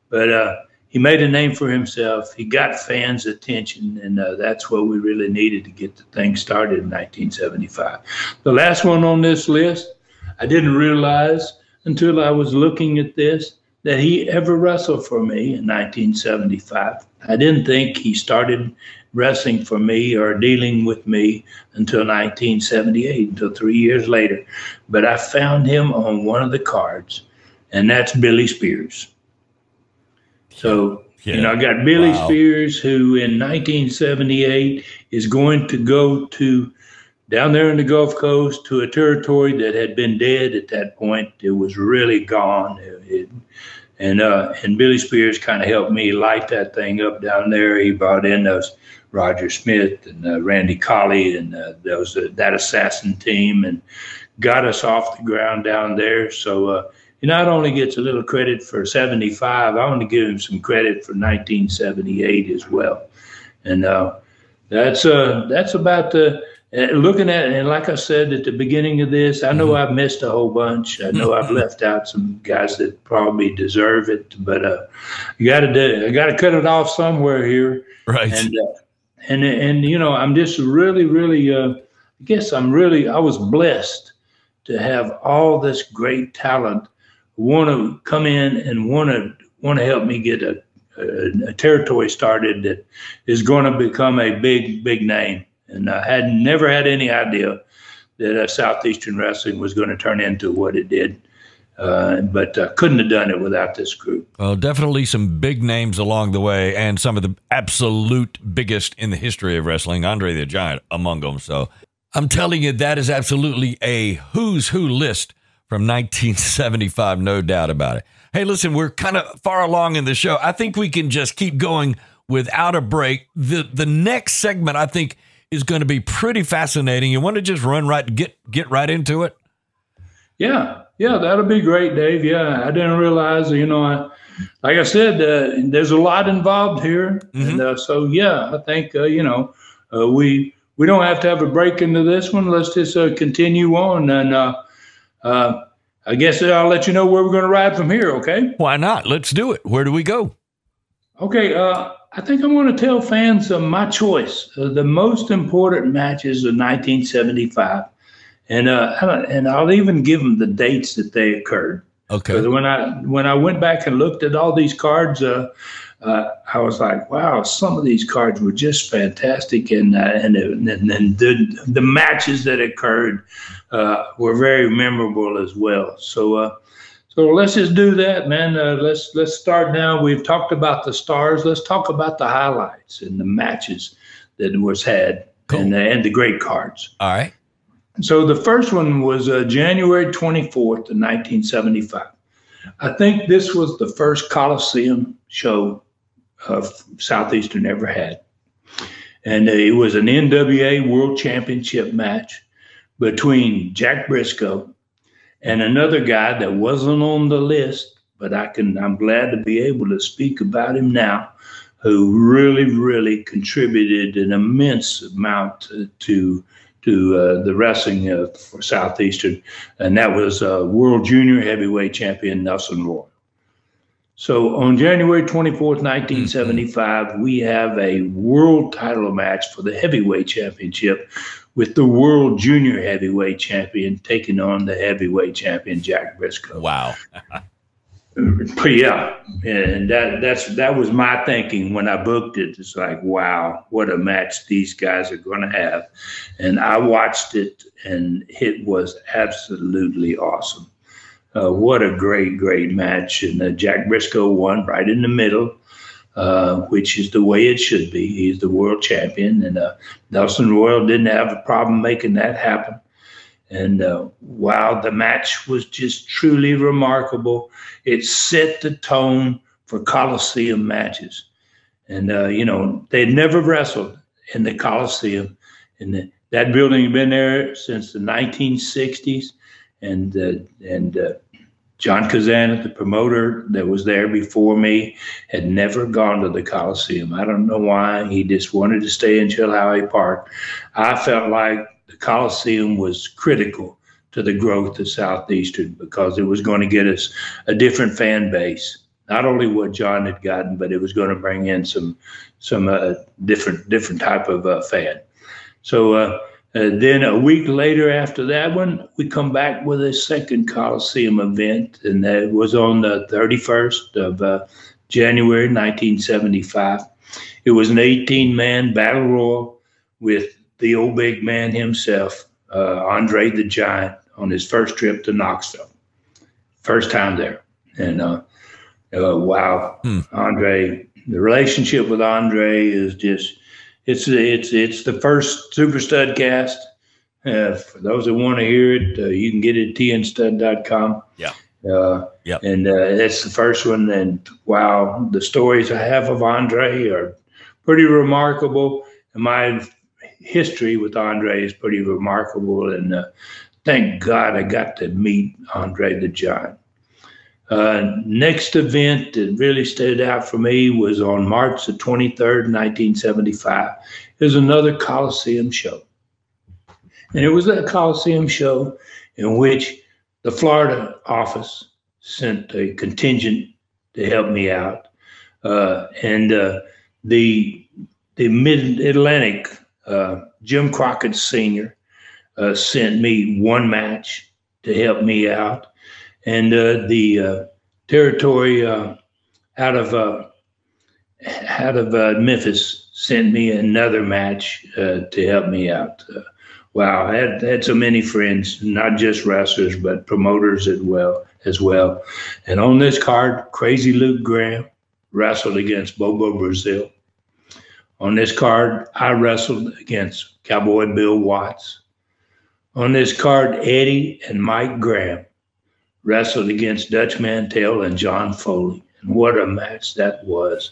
But he made a name for himself. He got fans' attention, and that's what we really needed to get the thing started in 1975. The last one on this list, I didn't realize until I was looking at this that he ever wrestled for me in 1975. I didn't think he started wrestling for me or dealing with me until 1978, until 3 years later. But I found him on one of the cards, and that's Billy Spears. So, I got Billy Spears, who in 1978 is going to go to down there in the Gulf Coast to a territory that had been dead at that point. It was really gone. And Billy Spears kind of helped me light that thing up down there. He brought in those Roger Smith and Randy Colley and that assassin team and got us off the ground down there. So, he not only gets a little credit for 75, I want to give him some credit for 1978 as well. And that's about the looking at it. And like I said at the beginning of this, I know I've missed a whole bunch. I know I've left out some guys that probably deserve it, but I got to cut it off somewhere here. Right. And I'm just really, I was blessed to have all this great talent want to come in and want to help me get a territory started that is going to become a big name. And I had never had any idea that Southeastern Wrestling was going to turn into what it did. But couldn't have done it without this group. Well, definitely some big names along the way, and some of the absolute biggest in the history of wrestling, Andre the Giant among them. So I'm telling you, that is absolutely a who's who list from 1975, no doubt about it. Hey, listen, we're kind of far along in the show. I think we can just keep going without a break. The next segment, I think, is going to be pretty fascinating. You want to just run right, get right into it? Yeah, that'll be great, Dave. Yeah, I didn't realize, like I said, there's a lot involved here. Mm-hmm. And so, yeah, I think, we don't have to have a break into this one. Let's just continue on. And I guess I'll let you know where we're going to ride from here, okay? Why not? Let's do it. Where do we go? Okay, I think I'm going to tell fans my choice, the most important matches of 1975. And I'll even give them the dates that they occurred. Okay. Because when I went back and looked at all these cards, I was like, wow, some of these cards were just fantastic, and the matches that occurred were very memorable as well. So let's just do that, man. Let's start now. We've talked about the stars. Let's talk about the highlights and the matches that was had, cool. and the great cards. All right. So the first one was January 24th of 1975. I think this was the first Coliseum show Southeastern ever had. And it was an NWA World Championship match between Jack Briscoe and another guy that wasn't on the list, but I'm glad to be able to speak about him now, who really, really contributed an immense amount to the wrestling for Southeastern, and that was World Junior Heavyweight Champion Nelson Royal. So on January 24th, 1975, we have a world title match for the heavyweight championship with the World Junior Heavyweight Champion taking on the heavyweight champion, Jack Briscoe. Wow. But yeah, and that was my thinking when I booked it. It's like, wow, what a match these guys are going to have. And I watched it, and it was absolutely awesome. What a great match. And Jack Briscoe won right in the middle, which is the way it should be. He's the world champion, and Nelson Royal didn't have a problem making that happen. And wow, the match was just truly remarkable. It set the tone for Coliseum matches. And, they'd never wrestled in the Coliseum. And that building had been there since the 1960s. And John Kazan, the promoter that was there before me, had never gone to the Coliseum. I don't know why. He just wanted to stay in Chilhowie Park. I felt like the Coliseum was critical to the growth of Southeastern because it was going to get us a different fan base. Not only what John had gotten, but it was going to bring in some different type of fan. So then a week later after that one, we come back with a second Coliseum event, and that was on the 31st of January 1975. It was an 18-man battle royal with the old big man himself, Andre the Giant, on his first trip to Knoxville. First time there. And wow, Andre, the relationship with Andre is just, it's the first Super Studcast. For those that want to hear it, you can get it at tnstud.com. Yeah. Yep. And that's the first one. And wow, the stories I have of Andre are pretty remarkable. And my history with Andre is pretty remarkable, and thank God I got to meet Andre the Giant. Next event that really stood out for me was on March the 23rd, 1975. It was another Coliseum show. And it was a Coliseum show in which the Florida office sent a contingent to help me out. And the Mid-Atlantic, Jim Crockett Sr. Sent me one match to help me out. And the territory out of Memphis sent me another match to help me out. wow, I had so many friends, not just wrestlers, but promoters as well. And on this card, Crazy Luke Graham wrestled against Bobo Brazil. On this card, I wrestled against Cowboy Bill Watts. On this card, Eddie and Mike Graham wrestled against Dutch Mantell and John Foley. And what a match that was.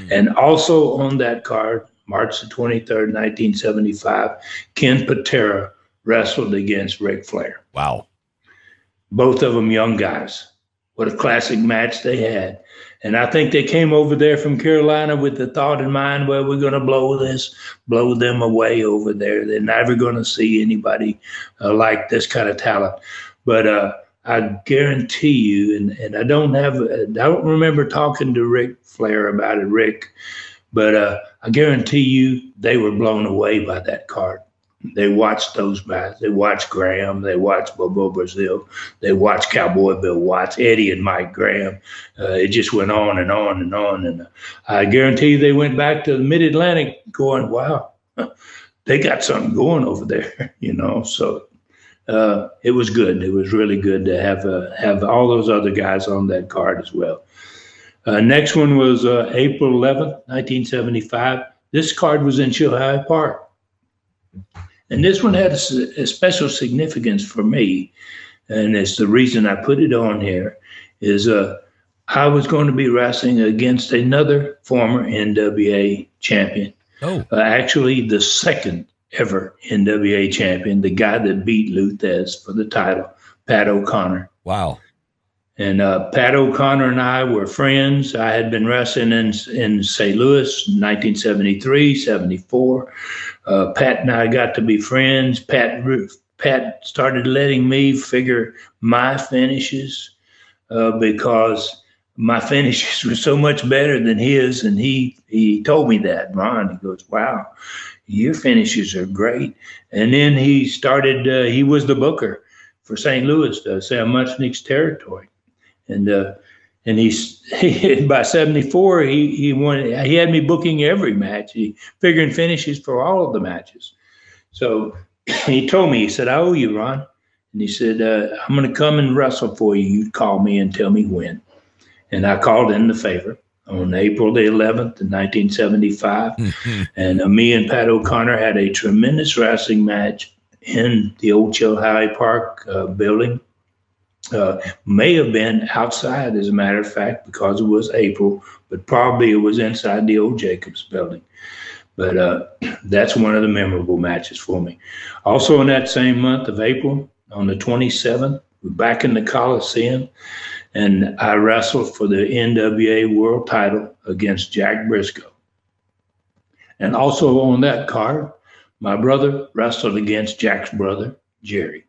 And also on that card, March the 23rd, 1975, Ken Patera wrestled against Ric Flair. Wow. Both of them young guys. What a classic match they had. And I think they came over there from Carolina with the thought in mind, well, we're going to blow them away over there. They're never going to see anybody like this kind of talent. But I guarantee you, and I don't remember talking to Ric Flair about it, Rick, but I guarantee you they were blown away by that card. They watched those guys. They watched Graham. They watched Bobo Brazil. They watched Cowboy Bill Watts, Eddie and Mike Graham. It just went on and on and on. And I guarantee you they went back to the Mid-Atlantic going, wow, they got something going over there, So it was good. It was really good to have all those other guys on that card as well. Next one was April 11th, 1975. This card was in Chilhowee Park. And this one had a special significance for me, and it's the reason I put it on here, is I was going to be wrestling against another former NWA champion. Oh. Actually, the second ever NWA champion, the guy that beat Lou Thez for the title, Pat O'Connor. Wow. And Pat O'Connor and I were friends. I had been wrestling in St. Louis, 1973, 74. Pat and I got to be friends. Pat started letting me figure my finishes because my finishes were so much better than his. And he told me that, Ron. He goes, wow, your finishes are great. And then he started, he was the booker for St. Louis, Sam Muchnick's territory. And he by 74, he had me booking every match, figuring finishes for all of the matches. So he told me, he said, I owe you, Ron. And he said, I'm going to come and wrestle for you. You call me and tell me when. And I called in the favor on April the 11th, in 1975. And me and Pat O'Connor had a tremendous wrestling match in the old Chilhowee Park building. May have been outside, as a matter of fact, because it was April, but probably it was inside the old Jacobs building. But that's one of the memorable matches for me. Also in that same month of April, on the 27th, we're back in the Coliseum, and I wrestled for the NWA World title against Jack Briscoe. And also on that card, my brother wrestled against Jack's brother, Jerry.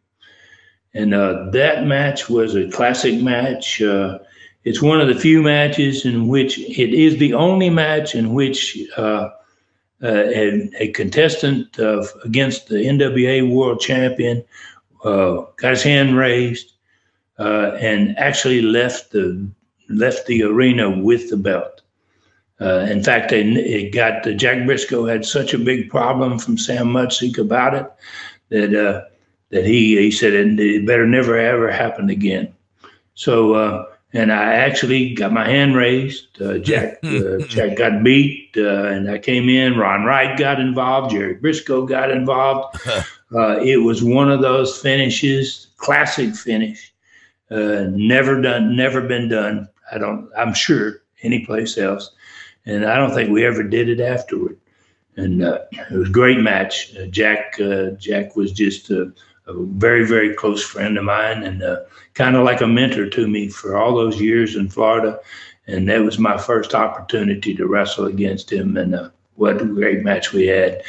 And that match was a classic match. It's one of the few matches in which it is the only match in which a contestant against the NWA World Champion got his hand raised and actually left the arena with the belt. In fact, Jack Briscoe had such a big problem from Sam Muchnick about it that he said it better never ever happen again. So and I actually got my hand raised. Jack got beat, and I came in. Ron Wright got involved. Jerry Briscoe got involved. It was one of those finishes, classic finish, never been done. I'm sure anyplace else, and I don't think we ever did it afterward. And it was a great match. Jack was just a very, very close friend of mine, and kind of like a mentor to me for all those years in Florida. And that was my first opportunity to wrestle against him. And what a great match we had.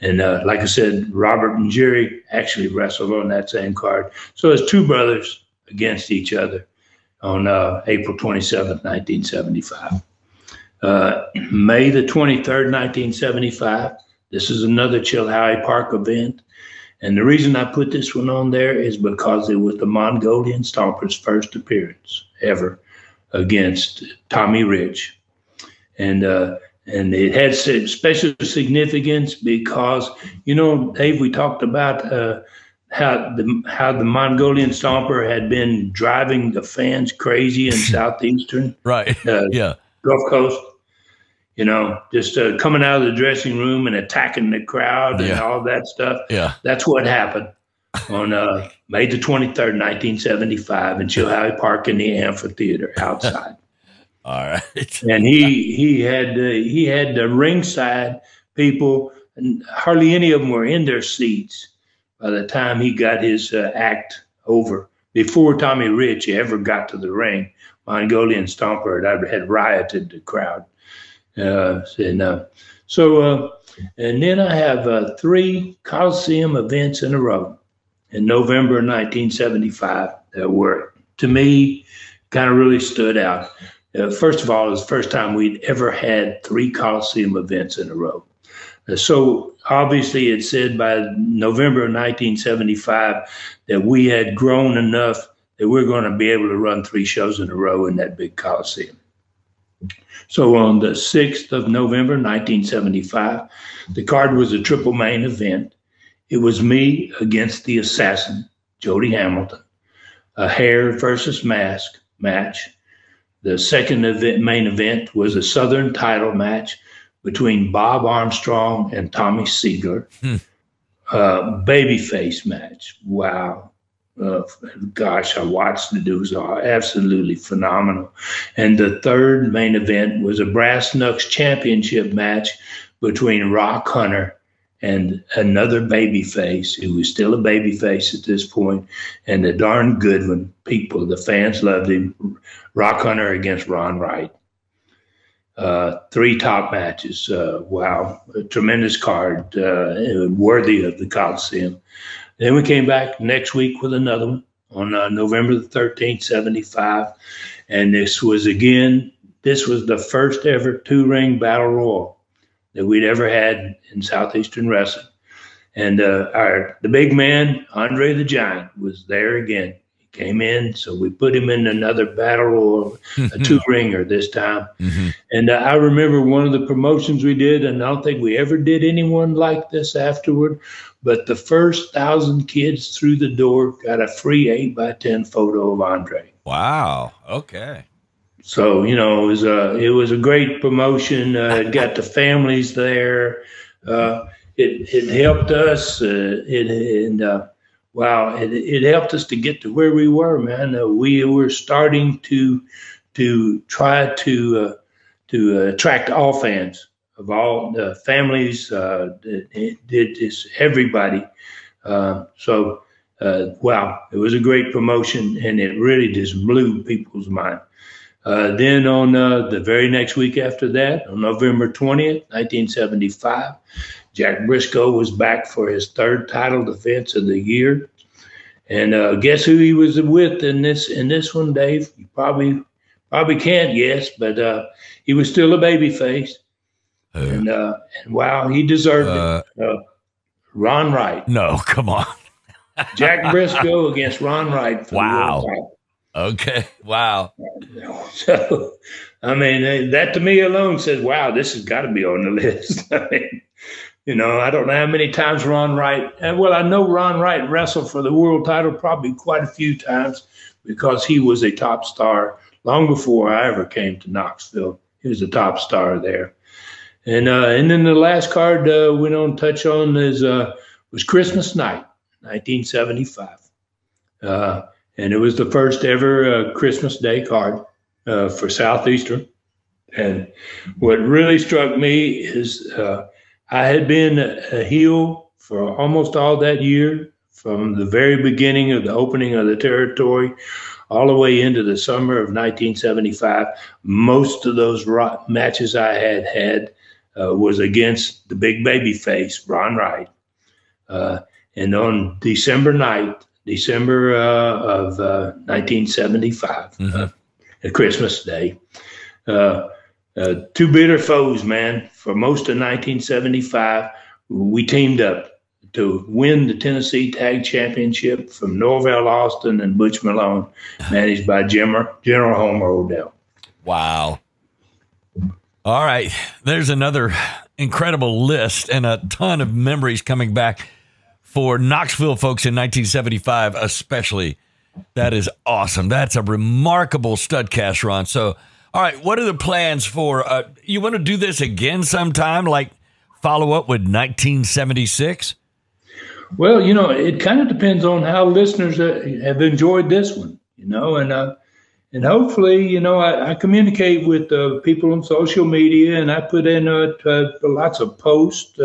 And like I said, Robert and Jerry actually wrestled on that same card. So it's two brothers against each other on April 27th, 1975. May the 23rd, 1975. This is another Chilhowee Park event. And the reason I put this one on there is because it was the Mongolian Stompers' first appearance ever against Tommy Rich. And And it had special significance because, Dave, we talked about how the Mongolian Stomper had been driving the fans crazy in southeastern Right. Yeah. Gulf Coast. Just coming out of the dressing room and attacking the crowd and all that stuff. Yeah. That's what happened on May the 23rd, 1975 in Chilhowie Park in the amphitheater outside. All right. And he had the ringside people, and hardly any of them were in their seats by the time he got his act over. Before Tommy Rich ever got to the ring, Mongolian Stomper had rioted the crowd. And then I have 3 Coliseum events in a row in November 1975 that were, to me, kind of really stood out. First of all, it was the first time we'd ever had 3 Coliseum events in a row. So obviously it said by November of 1975 that we had grown enough that we're going to be able to run 3 shows in a row in that big Coliseum. So on the 6th of November, 1975, the card was a triple main event. It was me against the assassin, Jody Hamilton, a hair versus mask match. The second main event was a Southern title match between Bob Armstrong and Tommy Siegler. Babyface match. Wow. Gosh, I watched it. It was absolutely phenomenal. And the third main event was a Brass Knucks championship match between Rock Hunter and another babyface who was still a babyface at this point, and a darn good one. People, the fans loved him. Rock Hunter against Ron Wright. 3 top matches. Wow, a tremendous card, worthy of the Coliseum. Then we came back next week with another one on November the 13th, 75. And this was the first ever 2-ring battle royal that we'd ever had in Southeastern wrestling. And the big man, Andre the Giant, was there again. He came in, so we put him in another battle royal, a 2-ringer this time. And I remember one of the promotions we did, and I don't think we ever did anyone like this afterward, but the first 1,000 kids through the door got a free 8x10 photo of Andre. Wow. Okay. So, it was a great promotion. It got the families there. It helped us. It helped us to get to where we were, man. We were starting to try to attract all fans of all the families. It did this, everybody. Wow, it was a great promotion, and it really just blew people's mind. Then on the very next week after that, on November 20th, 1975, Jack Briscoe was back for his 3rd title defense of the year. And guess who he was with in this one, Dave? You probably can't guess, but he was still a babyface. And wow, he deserved it. Ron Wright. No, come on. Jack Briscoe against Ron Wright. For wow. The world title. Okay. Wow. So, I mean, that to me alone says, wow, this has got to be on the list. I mean, I don't know how many times Ron Wright, well, I know Ron Wright wrestled for the world title probably quite a few times because he was a top star long before I ever came to Knoxville. He was a top star there. And then the last card we don't touch on was Christmas night, 1975. And it was the first ever Christmas Day card for Southeastern. And what really struck me is I had been a heel for almost all that year, from the very beginning of the opening of the territory all the way into the summer of 1975. Most of those matches I had was against the big baby face, Ron Wright. And on December of 1975, Christmas Day, 2 bitter foes, man. For most of 1975, we teamed up to win the Tennessee Tag Championship from Norvell Austin and Butch Malone, managed by General Homer Odell. Wow. All right. There's another incredible list and a ton of memories coming back for Knoxville folks in 1975, especially. That is awesome. That's a remarkable Studcast, Ron. So, all right, what are the plans for, you want to do this again sometime, like follow up with 1976? Well, it kind of depends on how listeners have enjoyed this one, and hopefully, I communicate with people on social media, and I put in lots of posts,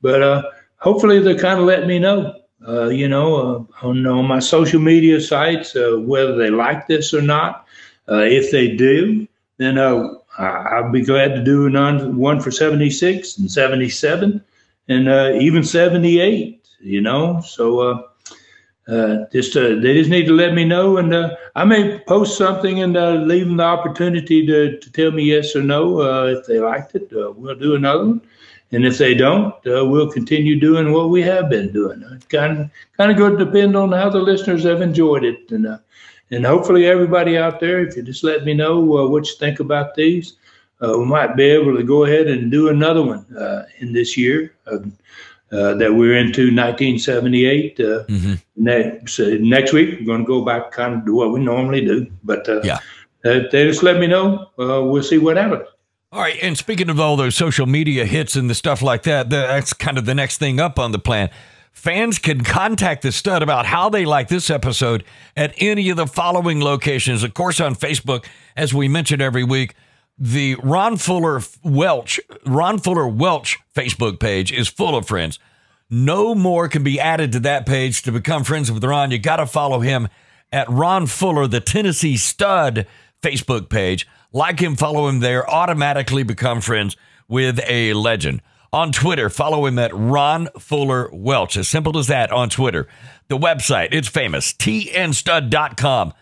but hopefully they kind of let me know, on my social media sites, whether they like this or not. If they do, then I'll be glad to do one for 76 and 77 and even 78. So they just need to let me know, and I may post something and leave them the opportunity to tell me yes or no. If they liked it, we'll do another one, and if they don't, we'll continue doing what we have been doing. It's kind of going to depend on how the listeners have enjoyed it, and hopefully everybody out there, if you just let me know what you think about these, we might be able to go ahead and do another one in this year. That we're into 1978. Next week, we're going to go back kind of to what we normally do. But they just let me know. We'll see what happens. All right. And speaking of all those social media hits and the stuff like that, that's kind of the next thing up on the plan. Fans can contact the Stud about how they like this episode at any of the following locations. Of course, on Facebook, as we mention every week, the Ron Fuller Welch Facebook page is full of friends. No more can be added to that page to become friends with Ron. You got to follow him at Ron Fuller, the Tennessee Stud Facebook page. Like him, follow him there, automatically become friends with a legend. On Twitter, follow him at Ron Fuller Welch. As simple as that on Twitter. The website, it's famous, tnstud.com.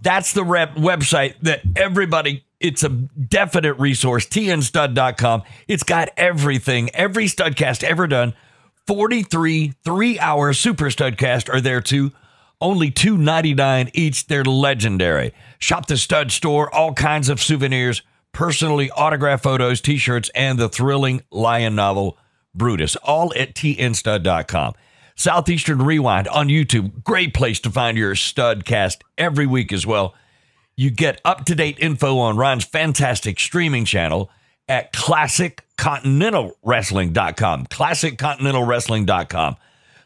That's the website that everybody, it's a definite resource, tnstud.com. It's got everything, every Studcast ever done. 43 3-hour Super Studcast are there too. Only $2.99 each. They're legendary. Shop the Stud store, all kinds of souvenirs, personally autographed photos, T-shirts, and the thrilling Lion novel, Brutus, all at tnstud.com. Southeastern Rewind on YouTube. Great place to find your Studcast every week as well. You get up-to-date info on Ron's fantastic streaming channel at ClassicContinentalWrestling.com. ClassicContinentalWrestling.com.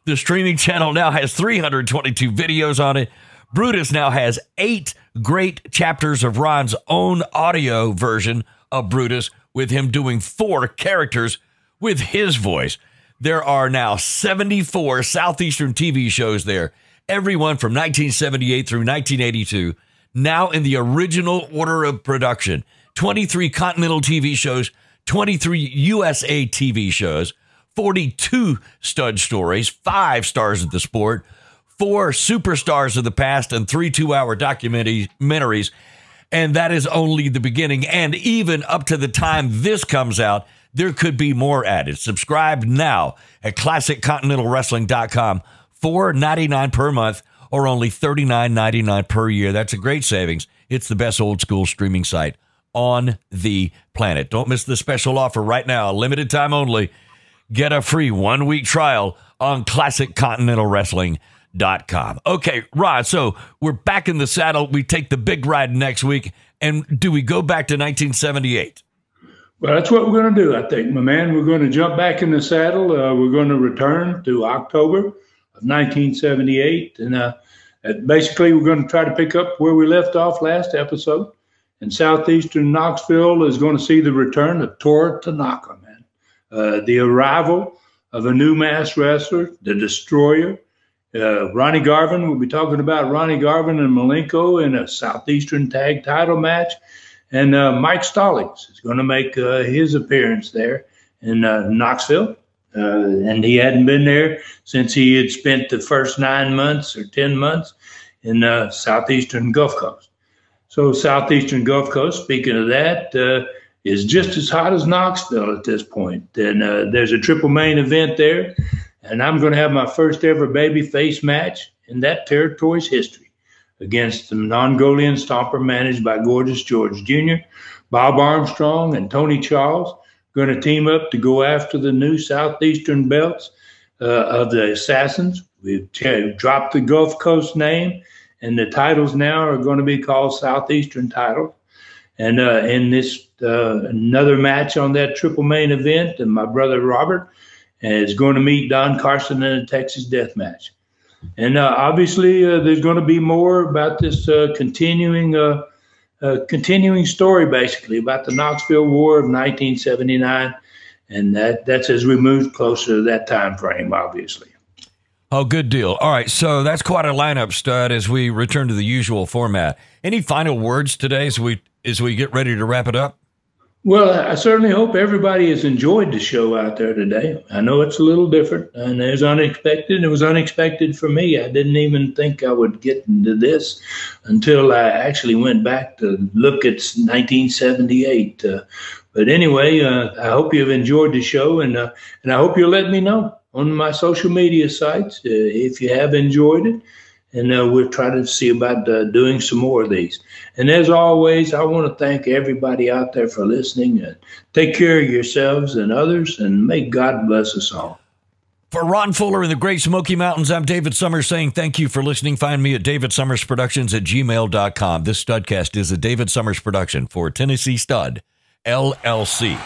The streaming channel now has 322 videos on it. Brutus now has 8 great chapters of Ron's own audio version of Brutus, with him doing 4 characters with his voice. There are now 74 Southeastern TV shows there, everyone from 1978 through 1982, now in the original order of production. 23 Continental TV shows, 23 USA TV shows, 42 Stud stories, 5 stars of the sport, 4 superstars of the past, and 3 2-hour documentaries. And that is only the beginning. And even up to the time this comes out, there could be more added. Subscribe now at ClassicContinentalWrestling.com. $4.99 per month or only $39.99 per year. That's a great savings. It's the best old school streaming site on the planet. Don't miss the special offer right now. Limited time only. Get a free 1-week trial on ClassicContinentalWrestling.com. Okay, Ron, so we're back in the saddle. We take the big ride next week. And do we go back to 1978? Well, that's what we're going to do, I think, my man. We're going to jump back in the saddle. We're going to return to October of 1978. And basically, we're going to try to pick up where we left off last episode. And Southeastern Knoxville is going to see the return of Tora Tanaka, man. The arrival of a new mass wrestler, the Destroyer. Ronnie Garvin, we'll be talking about Ronnie Garvin and Malenko in a Southeastern tag title match. And Mike Stallings is going to make his appearance there in Knoxville. And he hadn't been there since he had spent the first 9 months or 10 months in Southeastern Gulf Coast. So Southeastern Gulf Coast, speaking of that, is just as hot as Knoxville at this point. And there's a triple main event there. And I'm going to have my first ever babyface match in that territory's history. against the Mongolian Stomper managed by Gorgeous George Jr. Bob Armstrong and Tony Charles going to team up to go after the new Southeastern belts of the Assassins. We've dropped the Gulf Coast name, and the titles now are going to be called Southeastern titles. And in this another match on that triple main event, and my brother Robert is going to meet Don Carson in a Texas death match. And obviously, there's going to be more about this continuing story, basically, about the Knoxville War of 1979. And that's as we move closer to that time frame, obviously. Oh, good deal. All right, so that's quite a lineup, Stud, as we return to the usual format. Any final words today as we get ready to wrap it up? Well, I certainly hope everybody has enjoyed the show out there today. I know it's a little different, and it was unexpected. It was unexpected for me. I didn't even think I would get into this until I actually went back to look at 1978. But anyway, I hope you've enjoyed the show, and I hope you'll let me know on my social media sites if you have enjoyed it. And we'll try to see about doing some more of these. And as always, I want to thank everybody out there for listening. Take care of yourselves and others, and may God bless us all. For Ron Fuller in the Great Smoky Mountains, I'm David Summers saying thank you for listening. Find me at davidsummersproductions@gmail.com. This Studcast is a David Summers production for Tennessee Stud, LLC.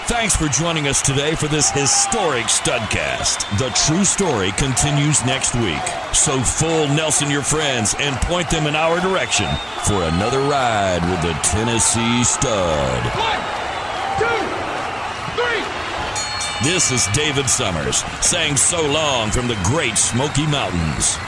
Thanks for joining us today for this historic Studcast. The true story continues next week. So full Nelson your friends and point them in our direction for another ride with the Tennessee Stud. 1, 2, 3. This is David Summers saying so long from the Great Smoky Mountains.